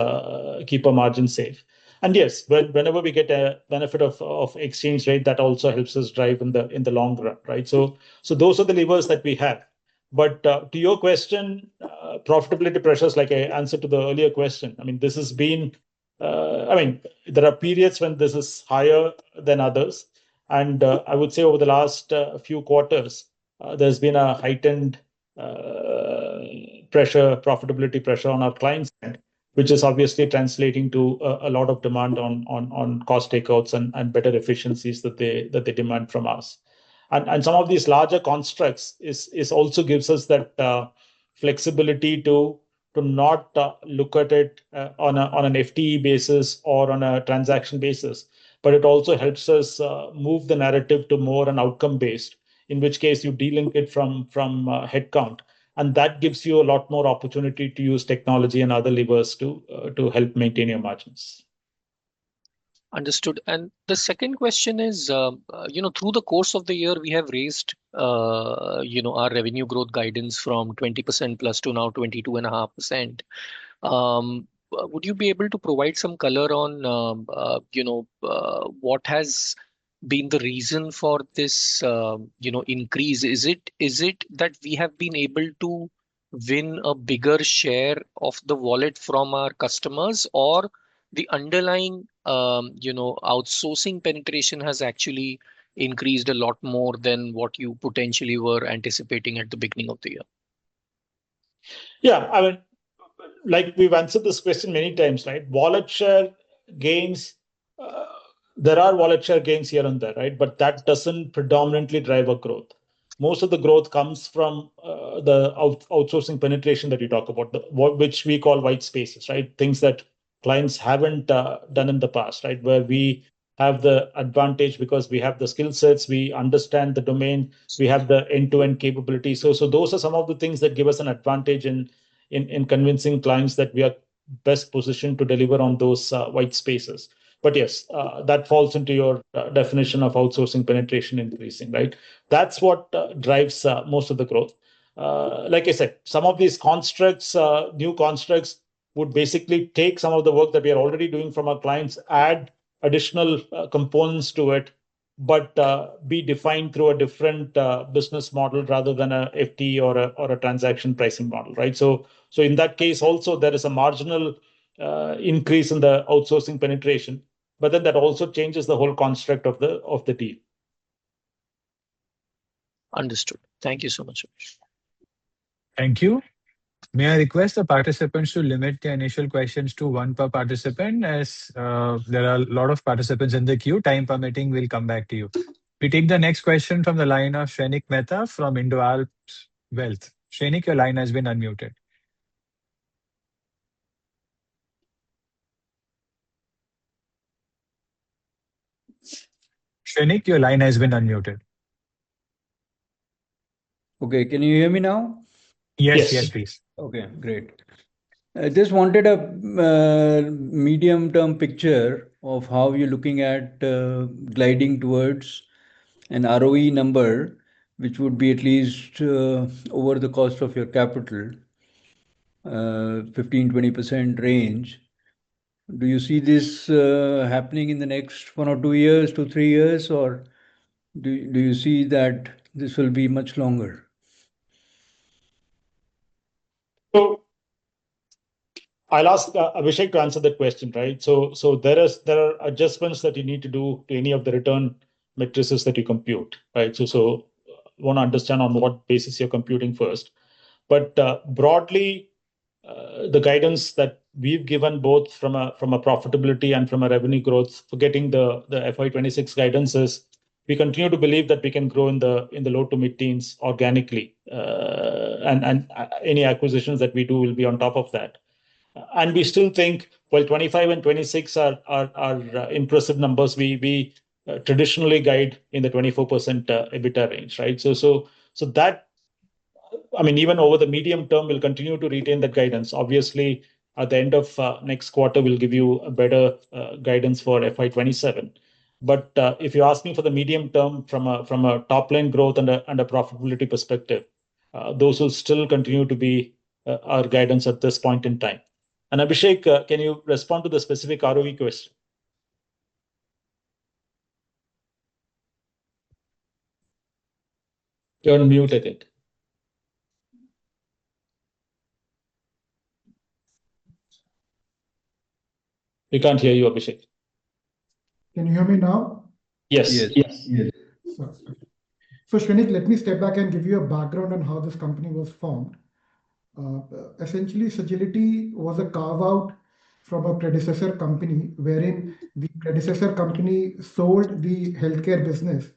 keep our margin safe. And yes, whenever we get a benefit of exchange rate, that also helps us drive in the long run, right? So those are the levers that we have. But to your question, profitability pressures, like I answered to the earlier question, I mean, this has been, there are periods when this is higher than others. And I would say over the last few quarters, there's been a heightened profitability pressure on our clients' end, which is obviously translating to a lot of demand on cost takeouts and better efficiencies that they demand from us. And some of these larger constructs is also gives us that flexibility to not look at it on an FTE basis or on a transaction basis, but it also helps us move the narrative to more an outcome based, in which case you delink it from headcount. And that gives you a lot more opportunity to use technology and other levers to help maintain your margins. Understood. And the second question is, through the course of the year, we have raised, our revenue growth guidance from 20% plus to now 22.5%. Would you be able to provide some color on, what has been the reason for this, increase? Is it that we have been able to win a bigger share of the wallet from our customers, or the underlying, outsourcing penetration has actually increased a lot more than what you potentially were anticipating at the beginning of the year? Yeah, I mean, like we've answered this question many times, right? Wallet share gains, there are wallet share gains here and there, right? But that doesn't predominantly drive our growth. most of the growth comes from the outsourcing penetration that you talk about, which we call white spaces, right? Things that clients haven't done in the past, right? Where we have the advantage because we have the skill sets, we understand the domain, we have the end-to-end capability. So those are some of the things that give us an advantage in convincing clients that we are best positioned to deliver on those white spaces. But yes, that falls into your definition of outsourcing penetration increasing, right? That's what drives most of the growth. Like I said, some of these constructs, new constructs, would basically take some of the work that we are already doing from our clients, add additional components to it, but be defined through a different business model rather than a FT or a transaction pricing model, right? So in that case, also there is a marginal increase in the outsourcing penetration, but then that also changes the whole construct of the deal. Understood. Thank you so much, Ramesh. Thank you. May I request the participants to limit their initial questions to one per participant, as there are a lot of participants in the queue. Time permitting, we'll come back to you. We take the next question from the line of Shrenik Mehta from Indo-Alps Wealth. Shrenik, your line has been unmuted. Shrenik, your line has been unmuted. Okay, can you hear me now? Yes, please. Okay, great. I just wanted a medium-term picture of how you're looking at gliding towards an ROE number, which would be at least over the cost of your capital, 15-20% range. Do you see this happening in the next 1 or 2 years, 2-3 years, or do you see that this will be much longer? So I'll ask Abhishek to answer that question, right? So there are adjustments that you need to do to any of the return matrices that you compute, right? So want to understand on what basis you're computing first. But broadly, the guidance that we've given both from a profitability and from a revenue growth, forgetting the FY26 guidance, is we continue to believe that we can grow in the low to mid-teens organically, and any acquisitions that we do will be on top of that. And we still think, while 25 and 26 are impressive numbers, we traditionally guide in the 24% EBITDA range, right? So that, I mean, even over the medium term, we'll continue to retain that guidance. Obviously, at the end of next quarter, we'll give you a better guidance for FY27. But if you're asking for the medium term from a top line growth and a profitability perspective, those will still continue to be our guidance at this point in time. And Abhishek, can you respond to the specific ROE question? You're on mute, I think. We can't hear you, Abhishek. Can you hear me now? Yes. So Shrenik, let me step back and give you a background on how this company was formed. Essentially, Sagility was a carve-out from a predecessor company, wherein the predecessor company sold the healthcare business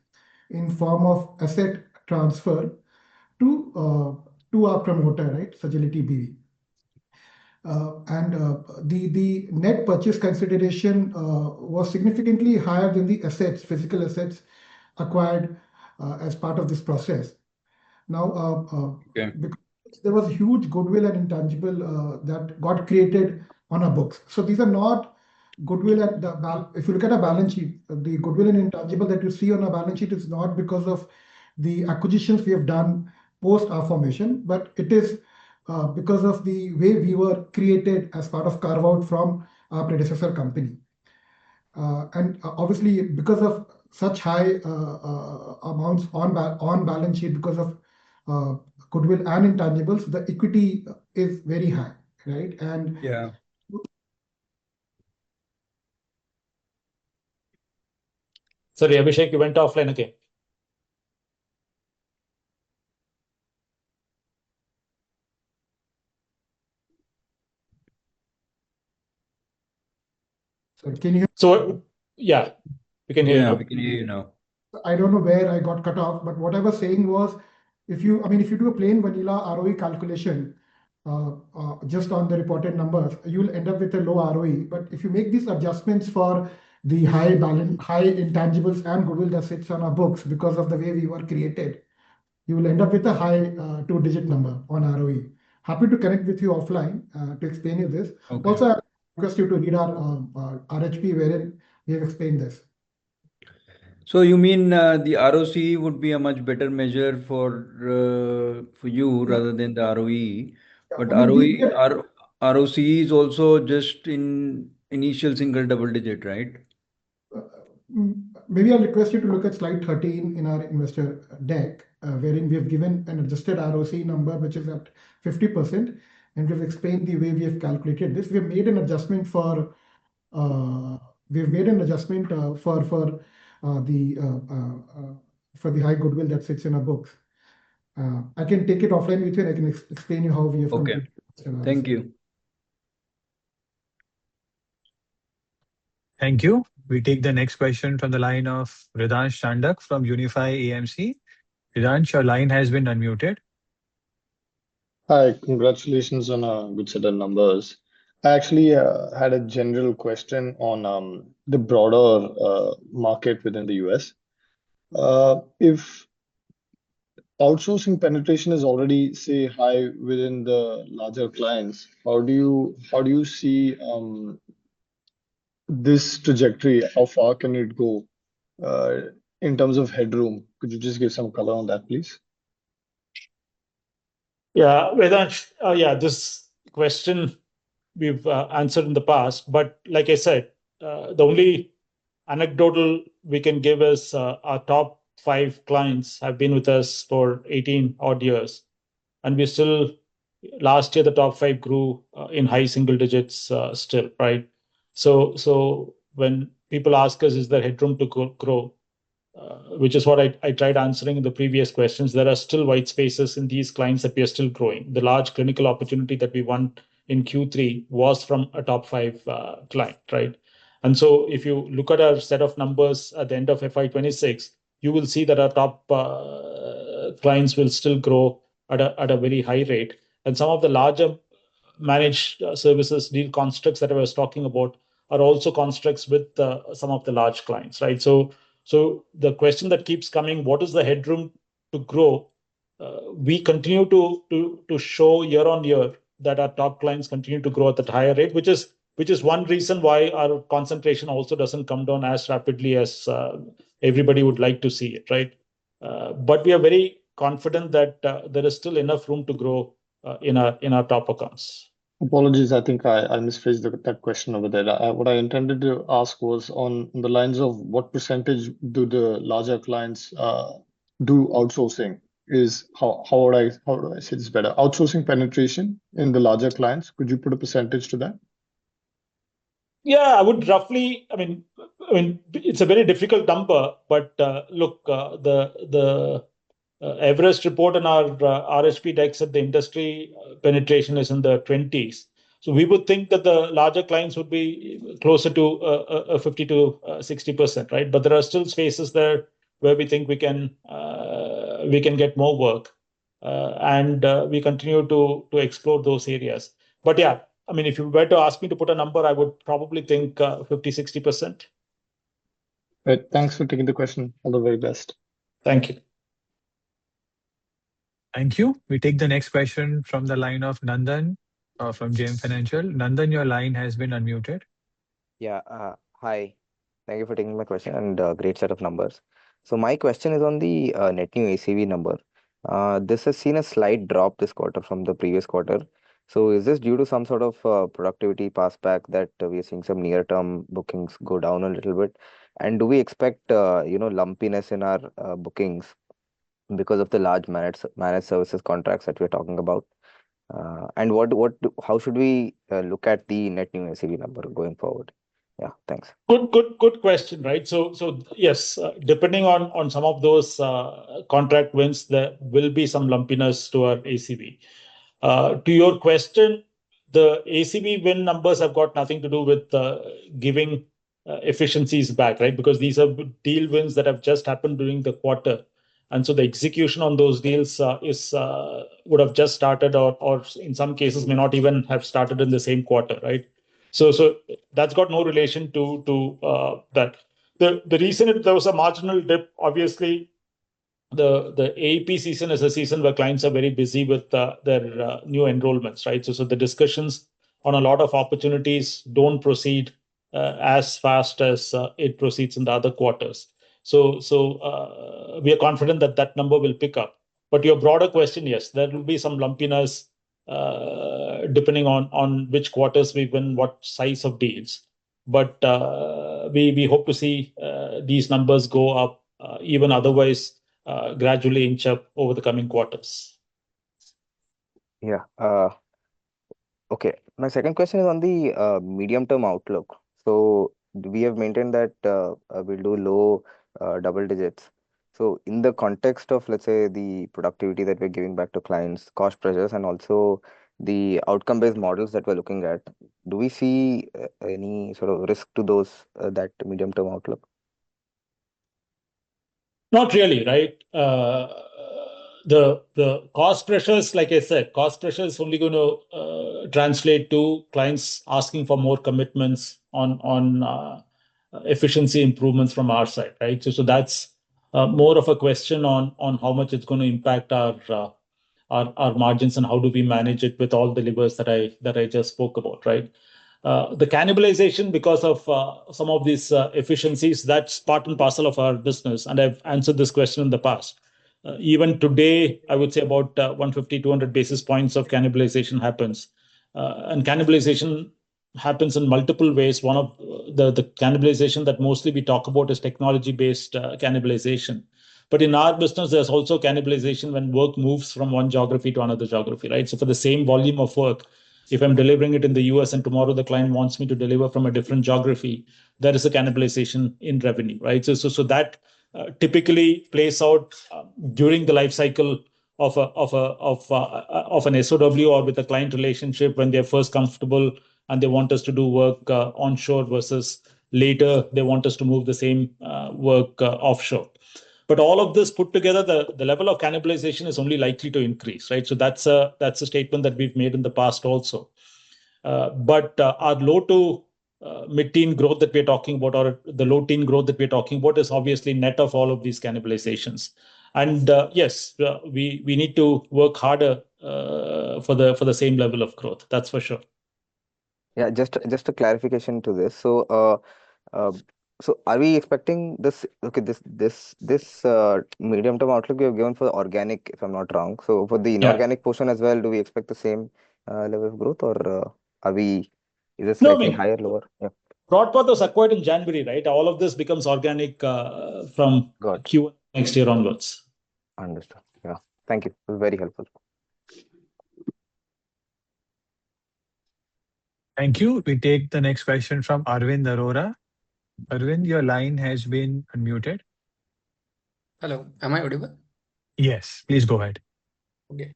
in form of asset transfer to our promoter, right, Sagility BV. And the net purchase consideration was significantly higher than the physical assets acquired as part of this process. Now, because there was huge goodwill and intangible that got created on our books. So these are not goodwill at if you look at a balance sheet, the goodwill and intangible that you see on our balance sheet is not because of the acquisitions we have done post our formation, but it is because of the way we were created as part of carve-out from our predecessor company. And obviously, because of such high amounts on balance sheet, because of goodwill and intangibles, the equity is very high, right? And Sorry, Abhishek, you went offline again. So can you hear? So yeah, we can hear you. We can hear you now. I don't know where I got cut off, but what I was saying was, if you do a plain vanilla ROE calculation, just on the reported numbers, you'll end up with a low ROE. But if you make these adjustments for the high intangibles and goodwill that sits on our books because of the way we were created, you will end up with a high two-digit number on ROE. Happy to connect with you offline to explain you this. Okay. Also, I request you to read our RHP wherein we have explained this. So you mean the ROC would be a much better measure for you rather than the ROE, but ROC is also just in initial single double digit, right? Maybe I'll request you to look at slide 13 in our investor deck, wherein we have given an adjusted ROC number, which is at 50%, and we've explained the way we have calculated this. We have made an adjustment for the high goodwill that sits in our books. I can take it offline with you, and I can explain you how we have Okay. Thank you. Thank you. We take the next question from the line of Ridansh Chandak from Unify AMC. Ridansh, your line has been unmuted. Hi, congratulations on a good set of numbers. I actually had a general question on the broader market within the US. If outsourcing penetration is already, say, high within the larger clients, how do you see this trajectory? How far can it go in terms of headroom? Could you just give some color on that, please? Yeah, Vedansh, this question we've answered in the past, but like I said, the only anecdotal we can give is our top 5 clients have been with us for 18 odd years, and we still, last year the top 5 grew in high single digits still, right? So when people ask us, is there headroom to grow, which is what I tried answering in the previous questions, there are still white spaces in these clients that we are still growing. The large clinical opportunity that we won in Q3 was from a top 5 client, right? And so if you look at our set of numbers at the end of FY26, you will see that our top clients will still grow at a very high rate. And some of the larger managed services deal constructs that I was talking about are also constructs with some of the large clients, right? So the question that keeps coming, what is the headroom to grow? We continue to show year on year that our top clients continue to grow at that higher rate, which is one reason why our concentration also doesn't come down as rapidly as everybody would like to see it, right? But we are very confident that there is still enough room to grow in our top accounts. Apologies, I think I misphrased that question over there. What I intended to ask was on the lines of what percentage do the larger clients do outsourcing? How do I say this better? Outsourcing penetration in the larger clients. Could you put a percentage to that? Yeah, I would roughly. I mean, it's a very difficult number, but look, the Everest report in our RHP deck said the industry penetration is in the 20s. So we would think that the larger clients would be closer to 50 to 60%, right? But there are still spaces there where we think we can get more work, and we continue to explore those areas. But yeah, I mean, if you were to ask me to put a number, I would probably think 50, 60%. Right. Thanks for taking the question. All the very best. Thank you. Thank you. We take the next question from the line of Nandan from JM Financial. Nandan, your line has been unmuted. Yeah. Hi. Thank you for taking my question, and great set of numbers. So my question is on the net new ACV number. This has seen a slight drop this quarter from the previous quarter. So is this due to some sort of productivity pass back that we are seeing some near-term bookings go down a little bit? And do we expect lumpiness in our bookings because of the large managed services contracts that we're talking about? And how should we look at the net new ACV number going forward? Yeah, thanks. Good question, right? So yes, depending on some of those contract wins, there will be some lumpiness to our ACV. To your question, the ACV win numbers have got nothing to do with giving efficiencies back, right? Because these are deal wins that have just happened during the quarter. And so the execution on those deals would have just started, or in some cases may not even have started in the same quarter, right? So that's got no relation to that. The reason there was a marginal dip, obviously, the AEP season is a season where clients are very busy with their new enrollments, right? So the discussions on a lot of opportunities don't proceed as fast as it proceeds in the other quarters. So we are confident that that number will pick up. But your broader question, yes, there will be some lumpiness depending on which quarters we win, what size of deals. But we hope to see these numbers go up, even otherwise gradually inch up over the coming quarters. Yeah. Okay. My second question is on the medium-term outlook. So we have maintained that we'll do low double digits. So in the context of, let's say, the productivity that we're giving back to clients, cost pressures, and also the outcome-based models that we're looking at, do we see any sort of risk to those that medium-term outlook? Not really, right? The cost pressures, like I said, cost pressure is only going to translate to clients asking for more commitments on efficiency improvements from our side, right? So that's more of a question on how much it's going to impact our margins and how do we manage it with all the levers that I just spoke about, right? The cannibalization because of some of these efficiencies, that's part and parcel of our business. And I've answered this question in the past. Even today, I would say about 150, 200 basis points of cannibalization happens. And cannibalization happens in multiple ways. One of the cannibalization that mostly we talk about is technology-based cannibalization. But in our business, there's also cannibalization when work moves from one geography to another geography, right? So for the same volume of work, if I'm delivering it in the US and tomorrow the client wants me to deliver from a different geography, there is a cannibalization in revenue, right? So that typically plays out during the life cycle of an SOW or with a client relationship when they're first comfortable and they want us to do work onshore versus later they want us to move the same work offshore. But all of this put together, the level of cannibalization is only likely to increase, right? So that's a statement that we've made in the past also. But our low to mid-teen growth that we're talking about, or the low teen growth that we're talking about, is obviously net of all of these cannibalizations. And yes, we need to work harder for the same level of growth. That's for sure. Yeah, just a clarification to this. So are we expecting this? Okay, this medium-term outlook we have given for organic, if I'm not wrong. So for the inorganic portion as well, do we expect the same level of growth, or is it No, I slightly mean, higher, lower? Yeah, Broadpath was acquired in January, right? All of this becomes organic from got it. Q1 next year onwards. Understood. Yeah, thank you. It was very helpful. Thank you. We take the next question from Arvind Arora. Arvind, your line has been unmuted. Hello, am I audible? Yes, please go ahead. Okay.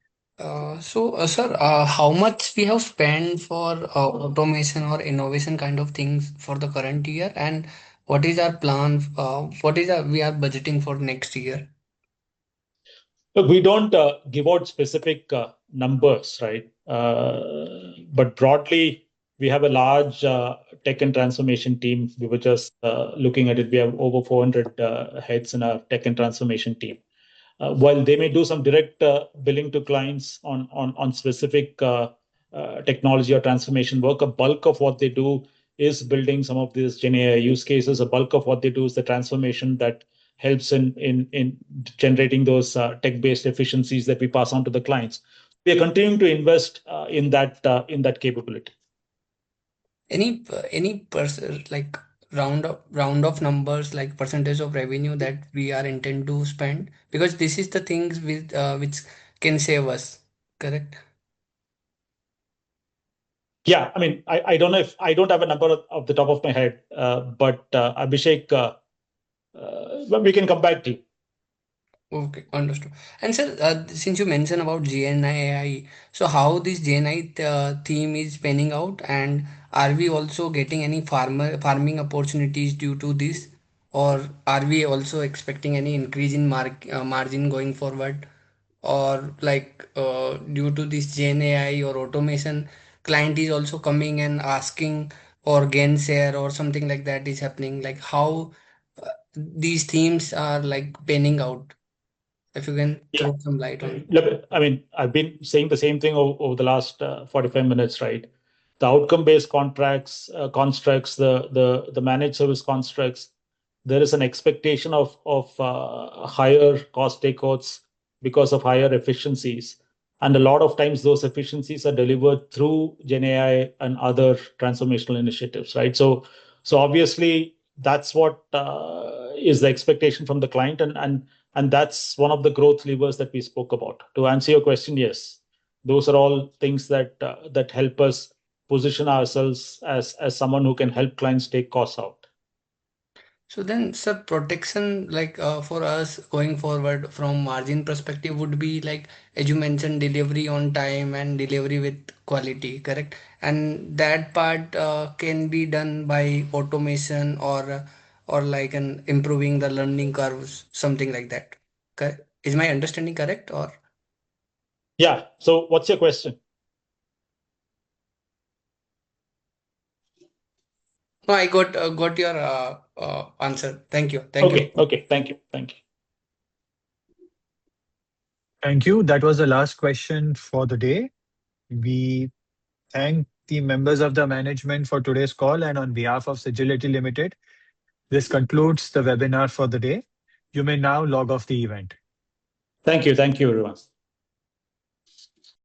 Sir, how much we have spent for automation or innovation kind of things for the current year, and what is our plan? We are budgeting for next year? Look, we don't give out specific numbers, right? But broadly, we have a large tech and transformation team. We were just looking at it. We have over 400 heads in our tech and transformation team. While they may do some direct billing to clients on specific technology or transformation work, a bulk of what they do is building some of these GenAI use cases. A bulk of what they do is the transformation that helps in generating those tech-based efficiencies that we pass on to the clients. We are continuing to invest in that capability. Any like round of numbers, like percentage of revenue that we are intend to spend, because this is the things with which can save us, correct? Yeah, I mean, I don't know if I don't have a number off the top of my head, but Abhishek, we can come back to you. Okay, understood. And sir, since you mentioned about GNI, so how this GNI theme is panning out, and are we also getting any farming opportunities due to this, or are we also expecting any increase in margin going forward, or like due to this GNI or automation, client is also coming and asking or gain share or something like that is happening, like how these themes are like panning out? If you can Yeah. throw some light on. Look, I mean, I've been saying the same thing over the last 45 minutes, right? The outcome-based contracts, constructs, the managed service constructs, there is an expectation of higher cost takeouts because of higher efficiencies. And a lot of times those efficiencies are delivered through GenAI and other transformational initiatives, right? So obviously that's what is the expectation from the client, and that's one of the growth levers that we spoke about. To answer your question, yes, those are all things that help us position ourselves as someone who can help clients take costs out. So then, sir, protection like for us going forward from margin perspective would be like, as you mentioned, delivery on time and delivery with quality, correct? And that part can be done by automation or like an improving the learning curves, something like that. Correct? Is my understanding correct or? Yeah. So what's your question? No, I got your answer. Thank you. Thank you. Okay. Thank you. Thank you. That was the last question for the day. We thank the members of the management for today's call, and on behalf of Sagility Limited, this concludes the webinar for the day. You may now log off the event. Thank you, everyone.